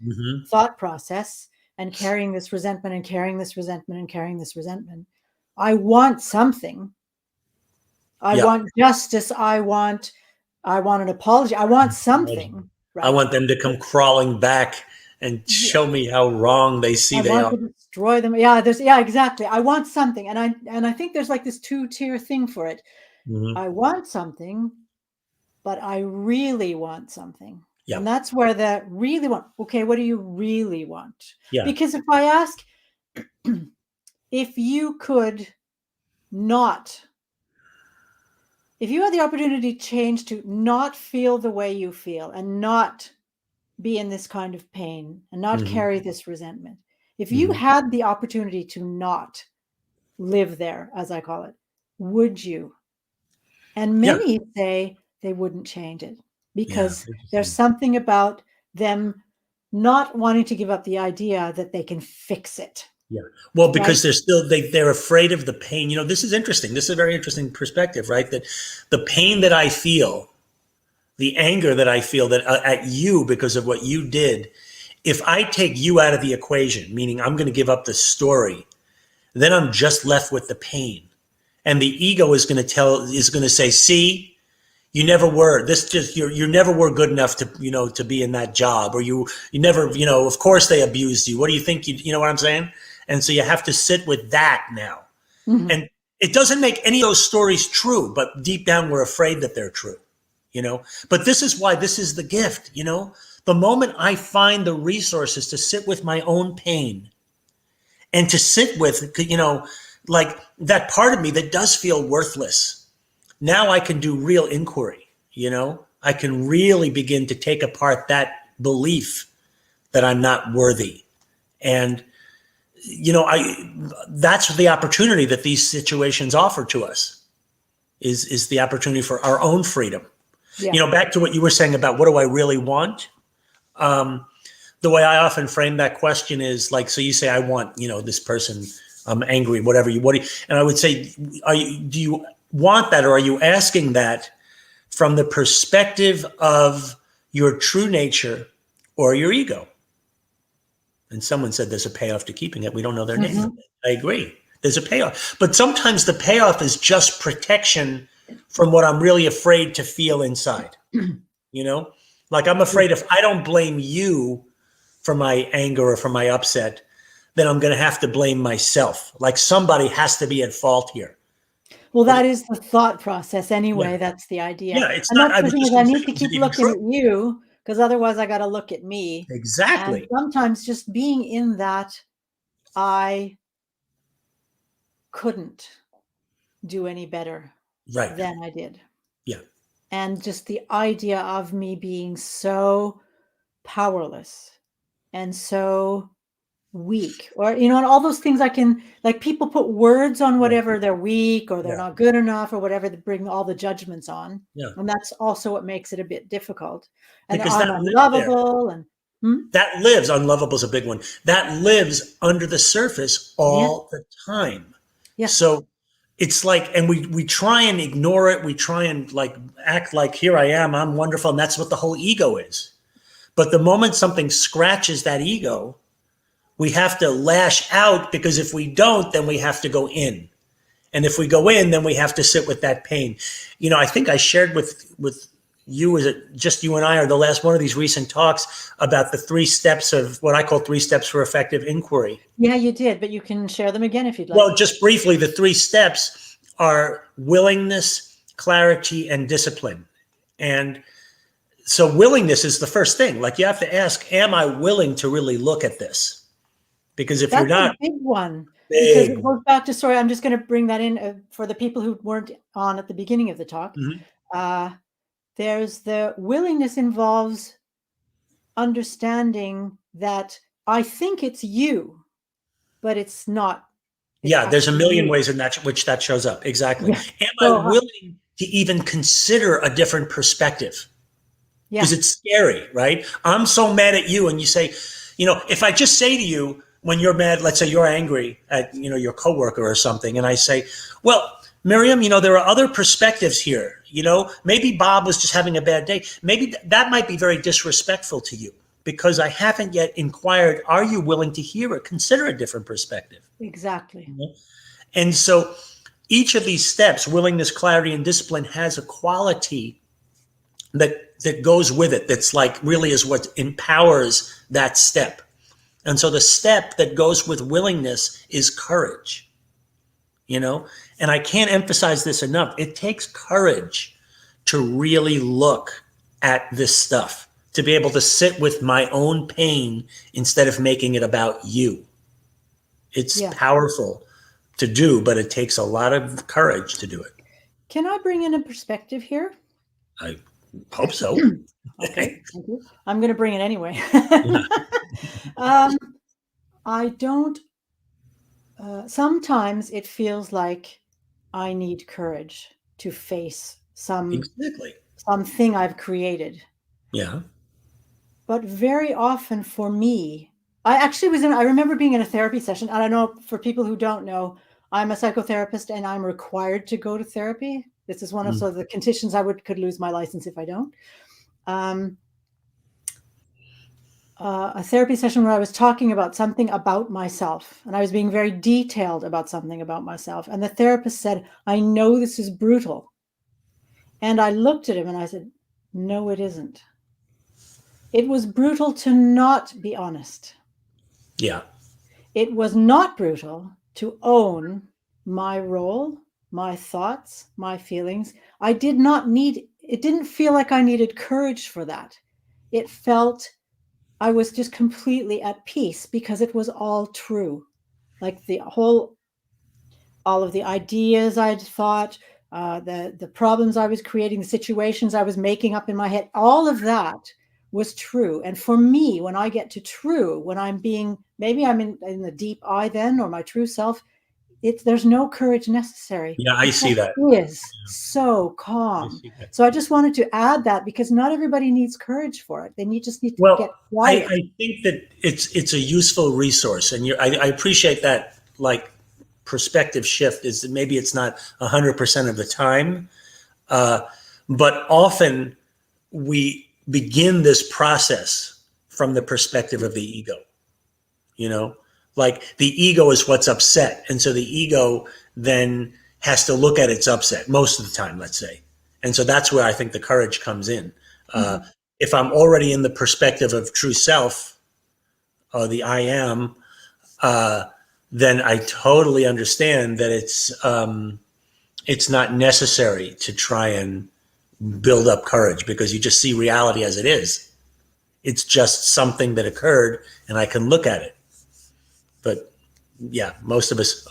thought process and carrying this resentment and carrying this resentment and carrying this resentment, I want something. I want justice. I want an apology. I want something. Right? I want them to come crawling back and show me how wrong they see they are. I want to destroy them. Yeah, exactly. I want something. And I think there's like this 2-tier thing for it. I want something, but I really want something. Yeah. And that's where the really want. Okay, what do you really want? Yeah. Because if I ask, if you had the opportunity to change to not feel the way you feel and not be in this kind of pain and not carry this resentment, if you had the opportunity to not live there, as I call it, would you? And many say they wouldn't change it because there's something about them not wanting to give up the idea that they can fix it. Yeah. Well, because they're afraid of the pain. This is interesting. This is a very interesting perspective, right? That the pain that I feel, the anger that I feel that at you because of what you did, if I take you out of the equation, meaning I'm going to give up the story, then I'm just left with the pain. And the ego is going to say, see, you never were you never were good enough to be in that job, or you never, of course they abused you. What do you think? You know what I'm saying? And so you have to sit with that now. And it doesn't make any of those stories true, but deep down we're afraid that they're true, But this is why this is the gift, The moment I find the resources to sit with my own pain and to sit with, like that part of me that does feel worthless. Now I can do real inquiry, I can really begin to take apart that belief that I'm not worthy. And, that's the opportunity that these situations offer to us is the opportunity for our own freedom. Yeah. Back to what you were saying about what do I really want? The way I often frame that question is like, so you say, I want, this person, I'm angry, whatever and I would say, do you want that? Or are you asking that from the perspective of your true nature or your ego? And someone said there's a payoff to keeping it. We don't know their name. Mhm. I agree. There's a payoff. But sometimes the payoff is just protection from what I'm really afraid to feel inside. Like I'm afraid if I don't blame you for my anger or for my upset, then I'm going to have to blame myself. Like somebody has to be at fault here. Well, But that is the thought process yeah, anyway. That's the idea. yeah, it's And not. that's I the was thing just is I going to say, need to is it keep even looking true? at you because otherwise I got to look at me. And Exactly. sometimes just being in that, I couldn't do any better Right. than I did. Yeah. And just the idea of me being so powerless and so weak, or and all those things I can, like, people put words on Yeah. whatever they're weak or they're Yeah. not good enough or whatever, they bring all the judgments on, Yeah. and that's also what makes it a bit difficult. And Because I'm that lives there. unlovable and That lives. Unlovable is a big one. That lives under the surface yeah, all the time. yeah, So it's like, and we try and ignore it. We try and like act like here I am, I'm wonderful, and that's what the whole ego is. But the moment something scratches that ego, we have to lash out, because if we don't, then we have to go in. And if we go in, then we have to sit with that pain. I think I shared with you, is it just you and I, or the last one of these recent talks, about the 3 steps of what I call 3 steps for effective inquiry. yeah, you did, but you can share them again if you'd like. Well, just briefly, the 3 steps are willingness, clarity, and discipline. And so willingness is the first thing. Like you have to ask, am I willing to really look at this? Because if you're That's a not, big one, because big. it goes back to, sorry, I'm just going to bring that in for the people who weren't on at the beginning of the talk. Mhm. Uh, there's the willingness involves understanding that I think it's you, but it's not. It's Yeah, there's a actually million me. ways in which that shows up. Exactly. Yeah. Am I So, willing to even consider a different perspective? Because yeah, it's scary, right? I'm so mad at you, and you say, if I just say to you when you're mad, let's say you're angry at your coworker or something, and I say, well, Miriam, there are other perspectives here. Maybe Bob was just having a bad day. Maybe that might be very disrespectful to you, because I haven't yet inquired, are you willing to hear or consider a different perspective? exactly. And so each of these steps, willingness, clarity, and discipline, has a quality that goes with it, that's like really is what empowers that step. And so the step that goes with willingness is courage. And I can't emphasize this enough. It takes courage to really look at this stuff, to be able to sit with my own pain instead of making it about you. It's Yeah. powerful to do, but it takes a lot of courage to do it. Can I bring in a perspective here? I hope so. Okay, thank you. I'm going to bring it anyway. Yeah, um, I don't. Sometimes it feels like I need courage to face exactly. something I've created. Yeah. But very often for me, I remember being in a therapy session. I don't know, for people who don't know, I'm a psychotherapist and I'm required to go to therapy. This is one of Mm. the conditions I could lose my license if I don't. Um, a therapy session where I was talking about something about myself, and I was being very detailed about something about myself. And the therapist said, I know this is brutal. And I looked at him and I said, no, it isn't. It was brutal to not be honest. Yeah. It was not brutal to own my role, my thoughts, my feelings. It didn't feel like I needed courage for that. It felt I was just completely at peace because it was all true. Like all of the ideas I'd thought, the problems I was creating, the situations I was making up in my head, all of that was true. And for me, when I get to true, when I'm being, maybe I'm in the deep I then, or my true self, there's no courage necessary. Yeah, I It see just that. is so I calm. see that. So I just wanted to add that, because not everybody needs courage for it. Then you just need to Well, get quiet. I think that it's a useful resource, and I appreciate that. Like, perspective shift is that maybe it's not 100% of the time, uh, but often we begin this process from the perspective of the ego. You know, like the ego is what's upset, and so the ego then has to look at its upset most of the time, let's say, and so that's where I think the courage comes in. Uh, Mhm. if I'm already in the perspective of true self, or the I am, uh, then I totally understand that it's not necessary to try and build up courage, because you just see reality as it is. It's just something that occurred, and I can look at it. But yeah, most of us,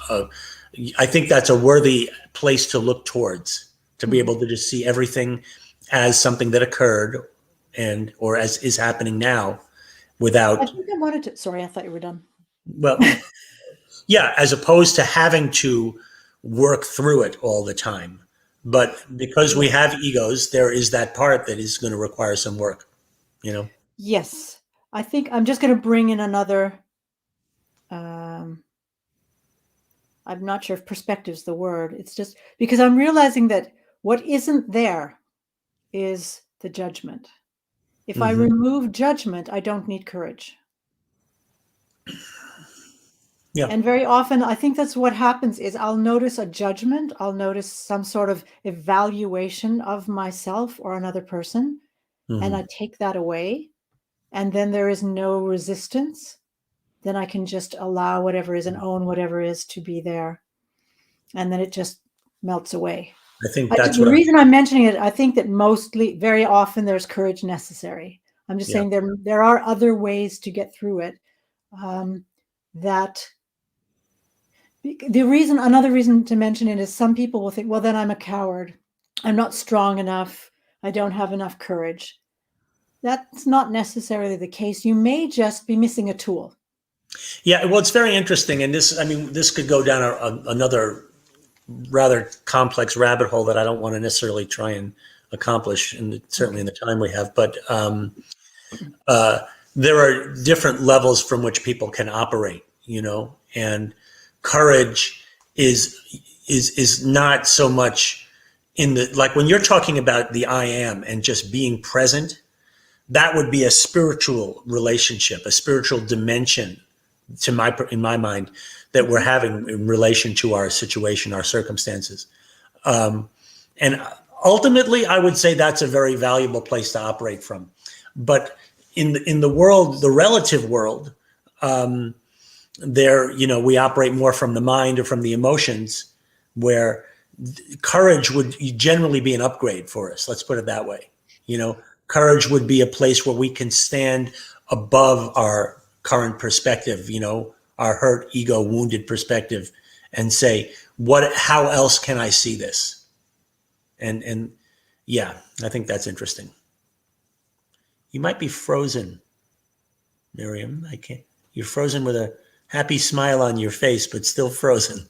I think that's a worthy place to look towards, to be Mhm. able to just see everything as something that occurred, and or as is happening now, I without, think I wanted to. Sorry, I thought you were done. well, yeah, as opposed to having to work through it all the time. But because we Yes. have egos, there is that part that is going to require some work, you know? Yes. I think I'm just going to bring in another. Um, I'm not sure if perspective is the word. It's just because I'm realizing that what isn't there is the judgment. If I Hmm. remove judgment, I don't need courage. Yeah. And very often, I think that's what happens is I'll notice a judgment. I'll notice some sort of evaluation of myself or another person, and Hmm. I take that away. And then there is no resistance. Then I can just allow whatever is and own whatever is to be there. And then it just melts away. I think that's The what reason I'm mentioning it, I think that mostly, very often, there's courage necessary. I'm just yeah. saying there are other ways to get through it. That another reason to mention it is some people will think, well, then I'm a coward. I'm not strong enough. I don't have enough courage. That's not necessarily the case. You may just be missing a tool. Yeah. Well, it's very interesting. And this, I mean, this could go down another rather complex rabbit hole that I don't want to necessarily try and accomplish, and certainly in Okay. the time we have. But uh, there are different levels from which people can operate, you know, and courage is is not so much in the, like when you're talking about the I am and just being present, that would be a spiritual relationship, a spiritual dimension to my, in my mind, that we're Mhm. having in relation to our situation, our circumstances. And ultimately, I would say that's a very valuable place to operate from. But in the world, the relative world, there, you know, we operate more from the mind or from the emotions, where courage would generally be an upgrade for us. Let's put it that way. You know, courage would be a place where we can stand above our current perspective, you know, our hurt, ego, wounded perspective, and say, what, how else can I see this? And yeah, I think that's interesting. You might be frozen, Miriam. I can't. You're frozen with a happy smile on your face, but still frozen.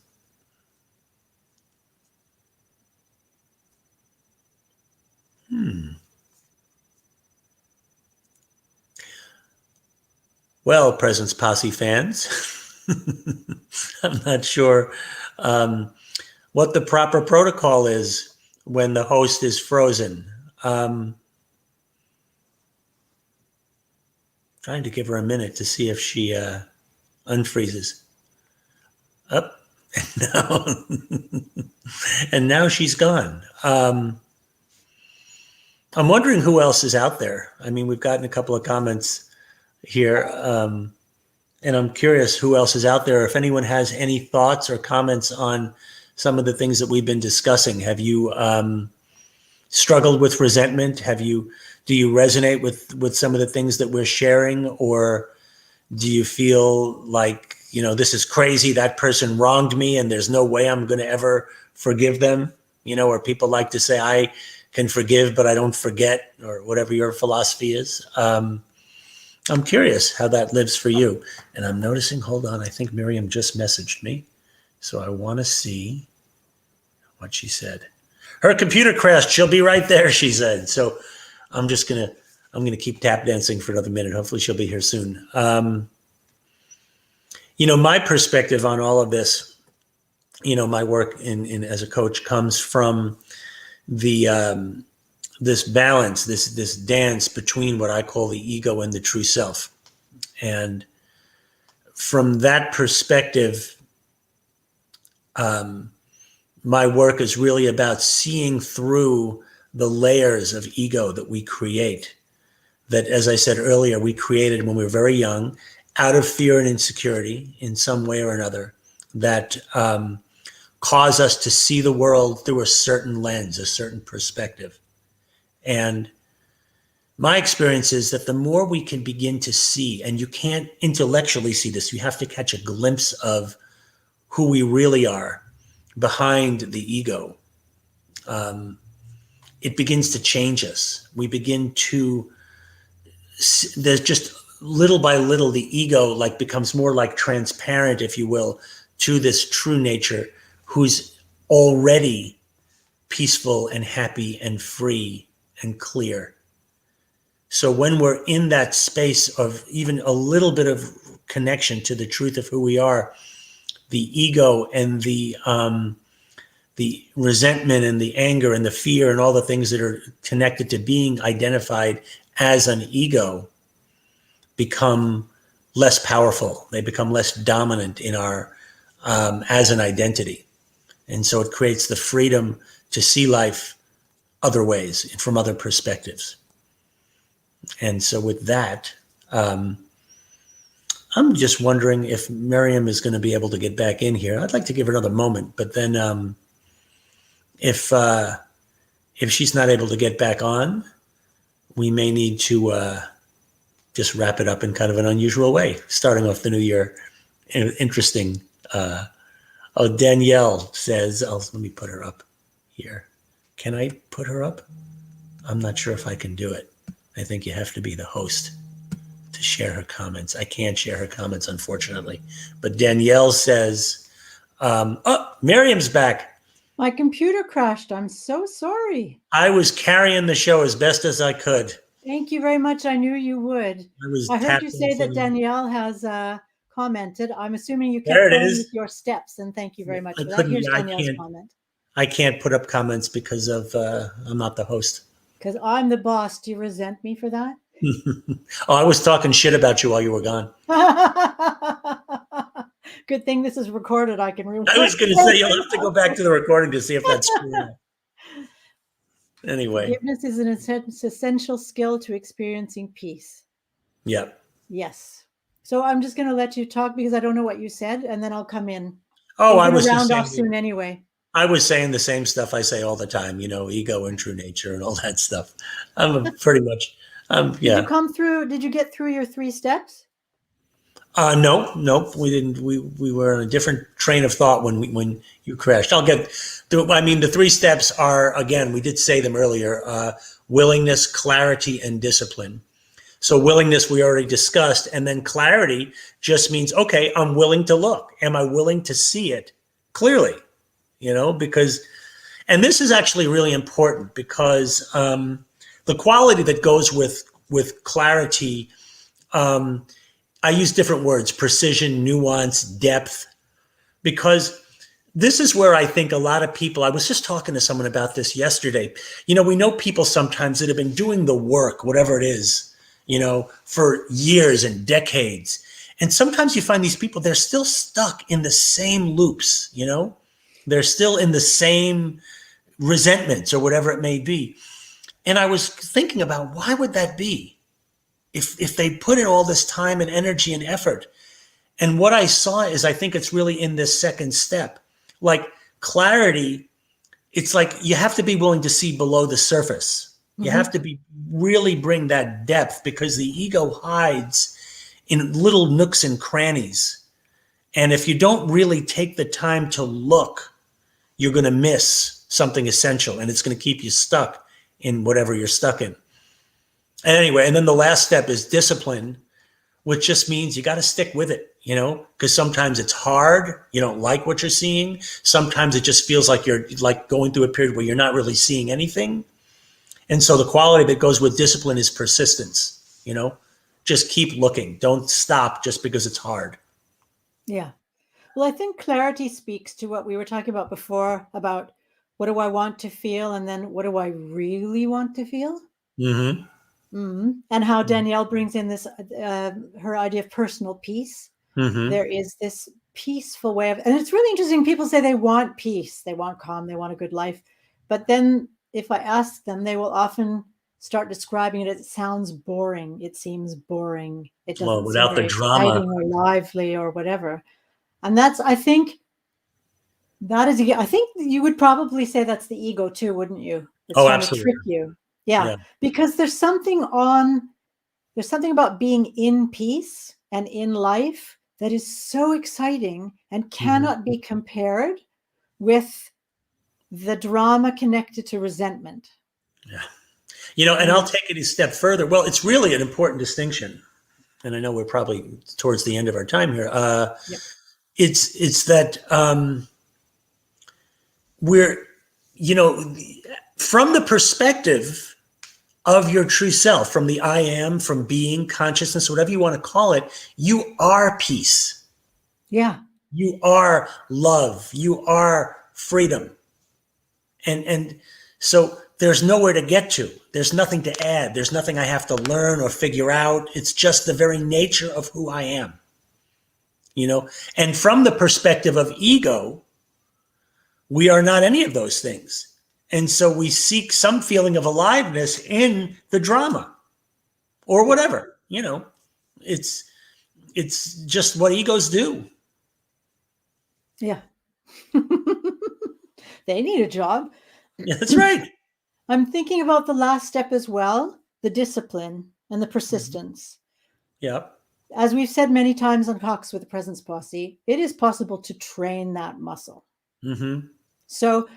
Well, Presence Posse fans, I'm not sure um, what the proper protocol is when the host is frozen. Um, Trying to give her a minute to see if she unfreezes. Up, and now, and now she's gone. I'm wondering who else is out there. I mean, we've gotten a couple of comments here, and I'm curious who else is out there. If anyone has any thoughts or comments on some of the things that we've been discussing, have you struggled with resentment? Have you, do you resonate with some of the things that we're sharing, or do you feel like, you know, this is crazy, that person wronged me and there's no way I'm going to ever forgive them? or people like to say, I can forgive, but I don't forget, or whatever your philosophy is. I'm curious how that lives for you. And I'm noticing, hold on, I think Miriam just messaged me. So I want to see what she said. Her computer crashed. She'll be right there, she said. So I'm going to keep tap dancing for another minute. Hopefully she'll be here soon. My perspective on all of this, my work in as a coach comes from the this balance, this dance between what I call the ego and the true self. And from that perspective, my work is really about seeing through the layers of ego that we create. That, as I said earlier, we created when we were very young, out of fear and insecurity in some way or another, that cause us to see the world through a certain lens, a certain perspective. And my experience is that the more we can begin to see, and you can't intellectually see this, you have to catch a glimpse of who we really are behind the ego, it begins to change us. We begin to, there's just little by little, the ego becomes more like transparent, if you will, to this true nature who's already peaceful and happy and free and clear. So when we're in that space of even a little bit of connection to the truth of who we are, the ego and the resentment and the anger and the fear and all the things that are connected to being identified as an ego become less powerful. They become less dominant in our as an identity. And so it creates the freedom to see life other ways, from other perspectives. And so with that, I'm just wondering if Merriam is going to be able to get back in here. I'd like to give her another moment, but then if she's not able to get back on, we may need to just wrap it up in kind of an unusual way, starting off the new year. Interesting. Danielle says, let me put her up here. Can I put her up? I'm not sure if I can do it. I think you have to be the host to share her comments. I can't share her comments, unfortunately. But Danielle says, Miriam's back. My computer crashed. I'm so sorry. I was carrying the show as best as I could. Thank you very much. I knew you would. I heard you say that Danielle has commented. I'm assuming you kept going with your steps, and thank you very much for that. Here's Danielle's comment. I can't put up comments because of I'm not the host. Because I'm the boss. Do you resent me for that? I was talking shit about you while you were gone. Good thing this is recorded. I can rewind. I was going to say you'll have to go back to the recording to see if that's true. Anyway. Forgiveness is an essential skill to experiencing peace. Yep. Yes. So I'm just going to let you talk because I don't know what you said, and then I'll come in. I was round off soon anyway. I was saying the same stuff I say all the time, ego and true nature and all that stuff. I'm pretty much, yeah. Did you get through your 3 steps? No, we didn't. We were on a different train of thought when you crashed. I'll get through. I mean, the 3 steps are, again, we did say them earlier, willingness, clarity, and discipline. So willingness, we already discussed. And then clarity just means, okay, I'm willing to look. Am I willing to see it clearly? Because, and this is actually really important because the quality that goes with clarity, I use different words, precision, nuance, depth, because this is where I think a lot of people, I was just talking to someone about this yesterday. We know people sometimes that have been doing the work, whatever it is, for years and decades. And sometimes you find these people, they're still stuck in the same loops, They're still in the same resentments or whatever it may be. And I was thinking about, why would that be? If they put in all this time and energy and effort. And what I saw is, I think it's really in this second step. Like clarity, it's like you have to be willing to see below the surface. You have to really bring that depth, because the ego hides in little nooks and crannies. And if you don't really take the time to look, you're going to miss something essential, and it's going to keep you stuck in whatever you're stuck in. And anyway, and then the last step is discipline, which just means you got to stick with it, because sometimes it's hard. You don't like what you're seeing. Sometimes it just feels like you're like going through a period where you're not really seeing anything. And so the quality that goes with discipline is persistence, just keep looking. Don't stop just because it's hard. Yeah. Well, I think clarity speaks to what we were talking about before about what do I want to feel and then what do I really want to feel? Mm-hmm. And how Danielle brings in this, her idea of personal peace. Mm-hmm. There is this peaceful way of, and it's really interesting. People say they want peace, they want calm, they want a good life. But then if I ask them, they will often start describing it as it sounds boring. It seems boring. It Well, doesn't seem without the very drama. exciting or lively or whatever. And that's, I think you would probably say that's the ego too, wouldn't you? It's Oh, trying to absolutely. trick you. Yeah. Yeah. Because there's something about being in peace and in life that is so exciting and cannot be compared with the drama connected to resentment. Yeah. And I'll take it a step further. Well, it's really an important distinction. And I know we're probably towards the end of our time here. Yep. It's that we're, from the perspective of your true self, from the I am, from being, consciousness, whatever you want to call it, you are peace. Yeah. You are love. You are freedom. And so there's nowhere to get to. There's nothing to add. There's nothing I have to learn or figure out. It's just the very nature of who I am. And from the perspective of ego, we are not any of those things. And so we seek some feeling of aliveness in the drama or whatever, it's just what egos do. Yeah. They need a job. Yeah, that's right. I'm thinking about the last step as well, the discipline and the persistence. Yeah. As we've said many times on Talks with the Presence Posse, it is possible to train that muscle. Mm-hmm. So,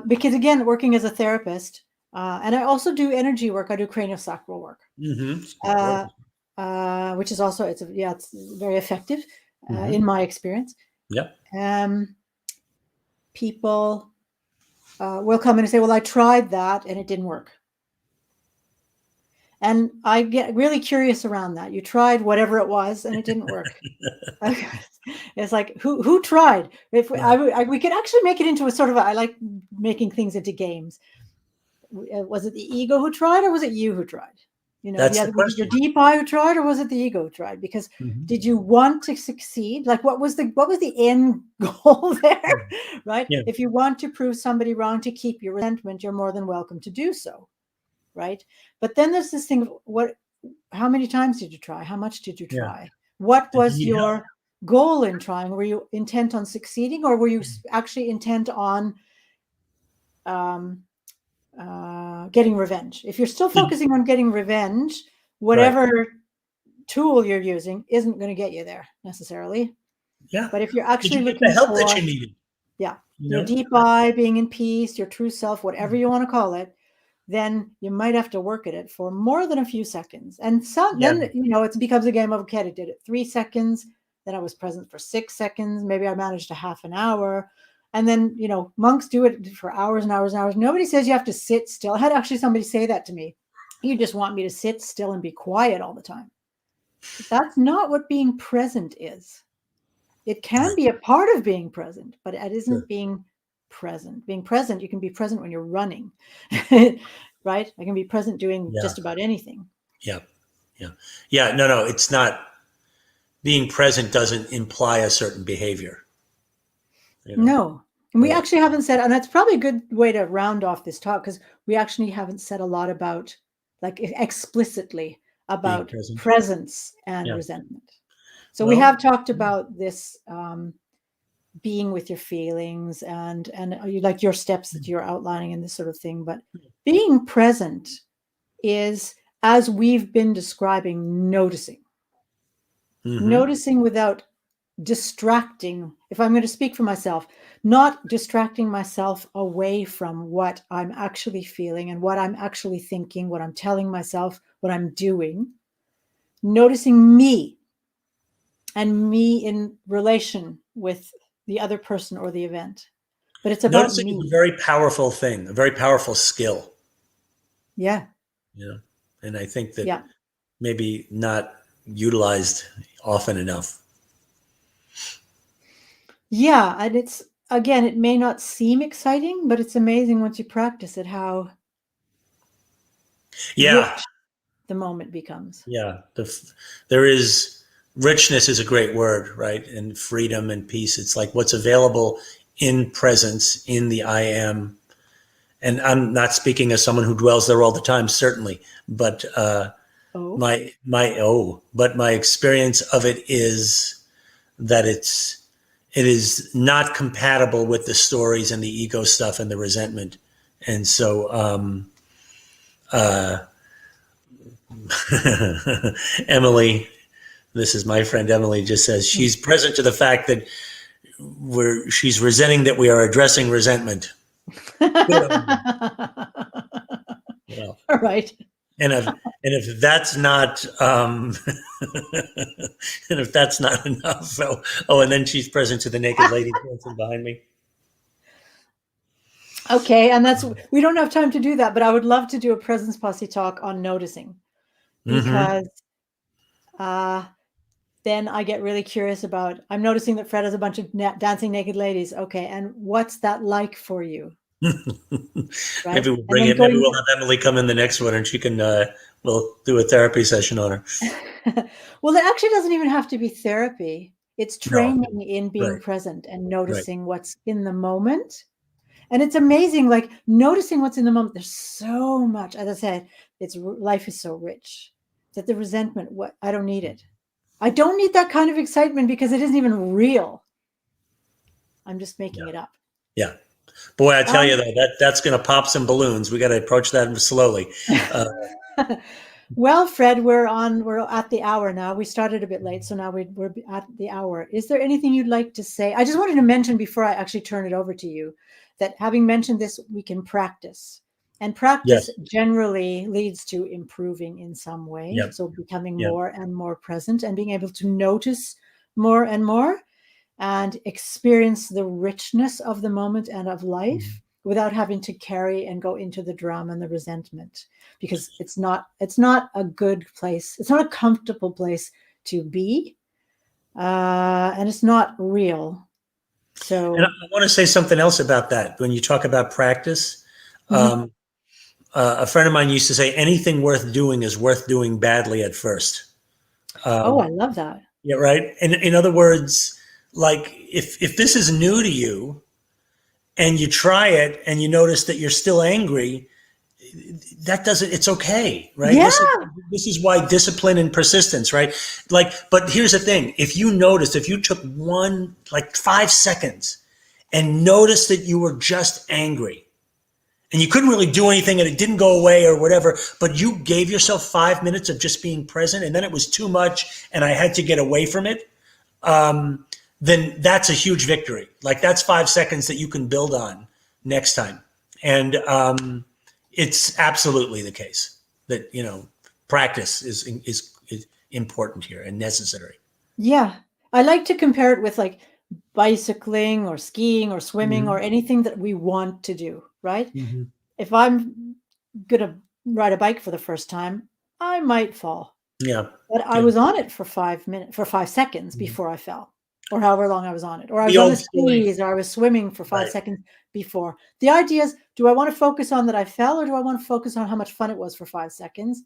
because again, working as a therapist, and I also do energy work, I do craniosacral work, which is also, it's very effective in my experience. Yep. People will come in and say, well, I tried that and it didn't work. And I get really curious around that. You tried whatever it was and it didn't work. It's like, who tried? If we could actually make it into a sort of, I like making things into games. Was it the ego who tried or was it you who tried? That's the was it your deep I who tried or was it the ego who tried? Because did you want to succeed? Like what was the end goal there, right? Yeah. If you want to prove somebody wrong to keep your resentment, you're more than welcome to do so, right? But then there's this thing of how many times did you try? How much did you try? What was your goal in trying? Were you intent on succeeding or were you actually intent on getting revenge? If you're still focusing on getting revenge, whatever tool you're using isn't going to get you there necessarily. Yeah. But if you're actually looking for the help that you needed, your deep I, being in peace, your true self, whatever you want to call it, then you might have to work at it for more than a few seconds. And then, it becomes a game of, okay, I did it 3 seconds, then I was present for 6 seconds, maybe I managed a half an hour. And then, monks do it for hours and hours and hours. Nobody says you have to sit still. I had actually somebody say that to me. You just want me to sit still and be quiet all the time. But that's not what being present is. It can be a part of being present, but it isn't being present. Being present, you can be present when you're running, right? I can be present doing just about anything. Yeah. No, it's not. Being present doesn't imply a certain behavior. No. And we actually haven't said, and that's probably a good way to round off this talk, because we actually haven't said a lot about, like explicitly about presence and resentment. So we have talked about this being with your feelings and like your steps that you're outlining and this sort of thing. But being present is, as we've been describing, noticing. Noticing without distracting, if I'm going to speak for myself, not distracting myself away from what I'm actually feeling and what I'm actually thinking, what I'm telling myself, what I'm doing, noticing me and me in relation with the other person or the event. But it's about Noticing is a me. very powerful thing, a very powerful skill. Yeah. You know, and I think that Yeah. maybe not utilized often enough. Yeah. And it's, again, it may not seem exciting, but it's amazing once you practice it how Yeah, rich the moment becomes. yeah. There is richness is a great word, right? And freedom and peace. It's like what's available in presence, in the I am. And I'm not speaking as someone who dwells there all the time, certainly, but Oh, but my experience of it is that it is not compatible with the stories and the ego stuff and the resentment. And so Emily, this is my friend Emily, just says she's present to the fact that she's resenting that we are addressing resentment. Good on you. Well, all right. and if that's not and if that's not enough, and then she's present to the naked lady dancing behind me. Okay, and that's, we don't have time to do that, but I would love to do a presence posse talk on noticing, Mm-hmm. because uh, then I get really curious about. I'm noticing that Fred has a bunch of dancing naked ladies. Okay, and what's that like for you, right? Maybe we'll And bring then it. Maybe going. we'll have Emily come in the next one, and she can. We'll do a therapy session on her. Well, it actually doesn't even have to be therapy. It's No, training in being right, present and right. noticing what's in the moment. And it's amazing, like noticing what's in the moment. There's so much, as I said, it's life is so rich that the resentment, what I don't need it. I don't need that kind of excitement because it isn't even real. I'm just making Yeah, it up. yeah. Boy, I tell you Um, though, that's going to pop some balloons. We got to approach that slowly. Uh, well, Fred, we're at the hour now. We started a bit late, so now we're at the hour. Is there anything you'd like to say? I just wanted to mention before I actually turn it over to you that having mentioned this, we can practice. And practice yes. generally leads to improving in some way. Yep. So becoming Yep. more and more present and being able to notice more and more and experience the richness of the moment and of life without having to carry and go into the drama and the resentment, because it's not a good place, it's not a comfortable place to be, and it's not real. And I So want to say something else about that. When you talk about practice, mhm. um, a friend of mine used to say, anything worth doing is worth doing badly at first. Oh, Um, I love that. yeah, right. And in other words, like if this is new to you and you try it and you notice that you're still angry, that doesn't. It's okay, right? Yeah. This is why discipline and persistence, right? Like, but here's the thing: if you took one like 5 seconds and noticed that you were just angry and you couldn't really do anything and it didn't go away or whatever, but you gave yourself 5 minutes of just being present and then it was too much and I had to get away from it, then that's a huge victory. Like that's 5 seconds that you can build on next time. And it's absolutely the case that, practice is important here and necessary. Yeah, I like to compare it with like bicycling or skiing or swimming or Mm-hmm. anything that we want to do, right? Mm-hmm. If I'm gonna ride a bike for the first time, I might fall. Yeah. But I Yeah. was on it for 5 minutes, for 5 seconds Mhm. before I fell, or however long I was on it, or I The was on the old story. skis, or I was swimming for five Right. seconds before. The idea is, do I want to focus on that I fell, or do I want to focus on how much fun it was for 5 seconds?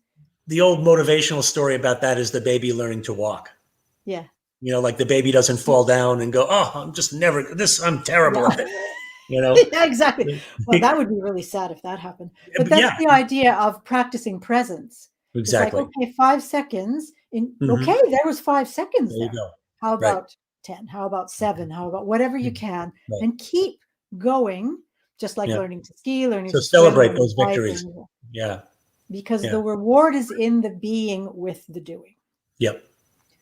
The old motivational story about that is the baby learning to walk. Yeah. Like the baby doesn't fall down and go, "Oh, I'm just never this. I'm terrible Yeah. at it." You know. Yeah, exactly. Well, that would be really sad if that happened. But that's Yeah. the idea of practicing presence. It's like, Exactly. okay, 5 seconds Hmm. okay, there was 5 seconds There you there. go. How Right. about 10? How about 7? How about whatever you Mhm. can, Right. and keep going, just like Yeah. learning to ski, learning So to swim, celebrate learning to those bike, victories. Yeah. because Yeah. the reward is in the being with the doing. Yep.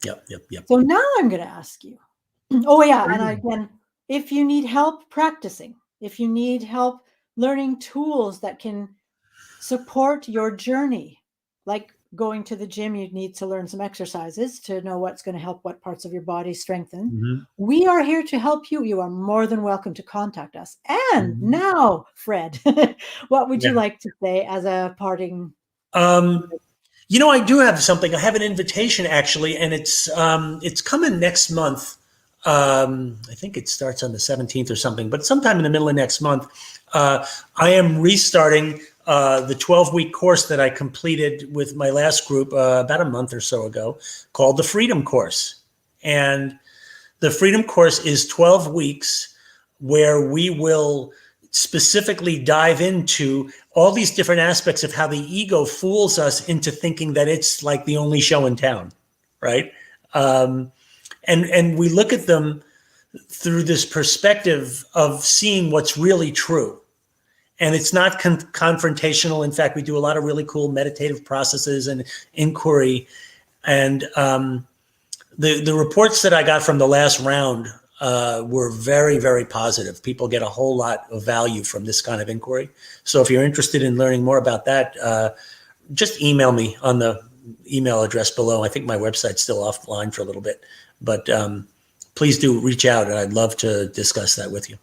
Yep. Yep. Yep. So now I'm going to ask you, Oh, yeah. And again, if you need help practicing, if you need help learning tools that can support your journey, like going to the gym, you need to learn some exercises to know what's going to help what parts of your body strengthen. Mhm. We are here to help you. You are more than welcome to contact us. And Mhm. now, Fred, what would Yeah. you like to say as a parting? Um, I do have something. I have an invitation actually, and it's coming next month. I think it starts on the 17th or something, but sometime in the middle of next month, I am restarting the 12-week course that I completed with my last group about a month or so ago, called the Freedom Course. And the Freedom Course is 12 weeks where we will specifically dive into all these different aspects of how the ego fools us into thinking that it's like the only show in town, right? And we look at them through this perspective of seeing what's really true. And it's not confrontational. In fact, we do a lot of really cool meditative processes and inquiry. And the reports that I got from the last round were very, very positive. People get a whole lot of value from this kind of inquiry. So if you're interested in learning more about that, just email me on the email address below. I think my website's still offline for a little bit, but please do reach out, and I'd love to discuss that with you.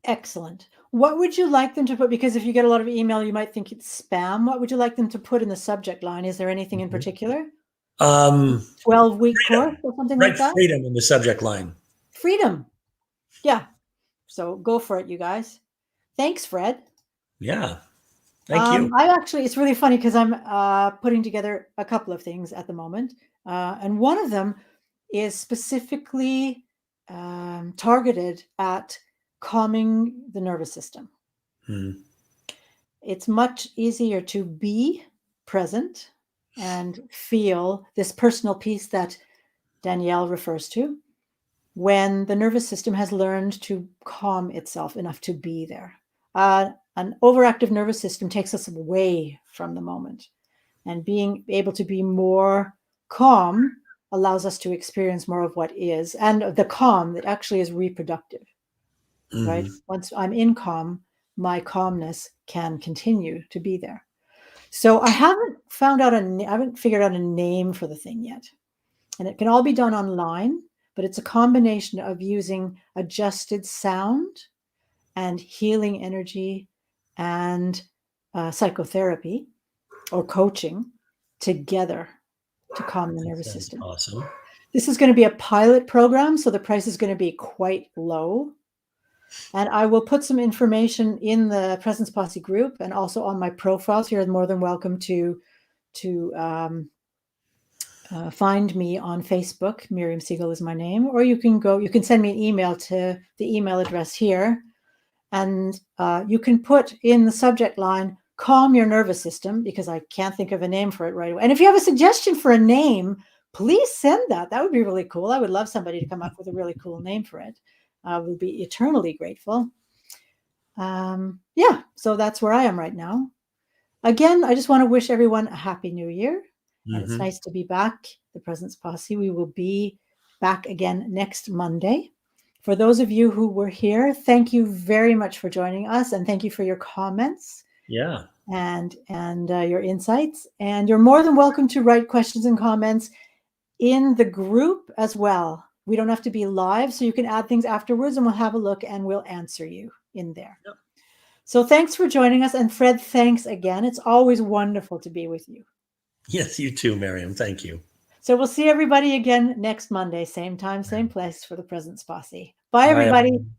Excellent. What would you like them to put? Because if you get a lot of email, you might think it's spam. What would you like them to put in the subject line? Is there anything in particular? Um, 12-week course freedom, or something like write that? freedom in the subject line. Freedom. Yeah. So go for it, you guys. Thanks, Fred. Yeah, thank you. It's really funny because I'm putting together a couple of things at the moment. And one of them is specifically targeted at calming the nervous system. Hmm. It's much easier to be present and feel this personal peace that Danielle refers to when the nervous system has learned to calm itself enough to be there. An overactive nervous system takes us away from the moment, and being able to be more calm allows us to experience more of what is, and the calm that actually is reproductive, right? Hmm. Once I'm in calm, my calmness can continue to be there. So I haven't I haven't figured out a name for the thing yet. And it can all be done online, but it's a combination of using adjusted sound and healing energy and psychotherapy or coaching together to calm the That nervous sounds system. awesome. This is going to be a pilot program, so the price is going to be quite low. And I will put some information in the Presence Posse group and also on my profile. So you're more than welcome to find me on Facebook. Miriam Siegel is my name, or you can send me an email to the email address here, and you can put in the subject line, calm your nervous system, because I can't think of a name for it right away. And if you have a suggestion for a name, please send that. That would be really cool. I would love somebody to come up with a really cool name for it. We'll be eternally grateful. Yeah, so that's where I am right now. Again, I just want to wish everyone a happy new year. And it's Hmm. nice to be back. The Presence Posse, we will be back again next Monday. For those of you who were here, thank you very much for joining us, and thank you for your comments Yeah. and your insights. And you're more than welcome to write questions and comments in the group as well. We don't have to be live, so you can add things afterwards, and we'll have a look and we'll answer you in there. Yep. So thanks for joining us. And Fred, thanks again. It's always wonderful to be with you. Yes, you too, Merriam. Thank you. So we'll see everybody again next Monday, same time, same place for the Presence Posse. Bye, Bye, everybody. everyone.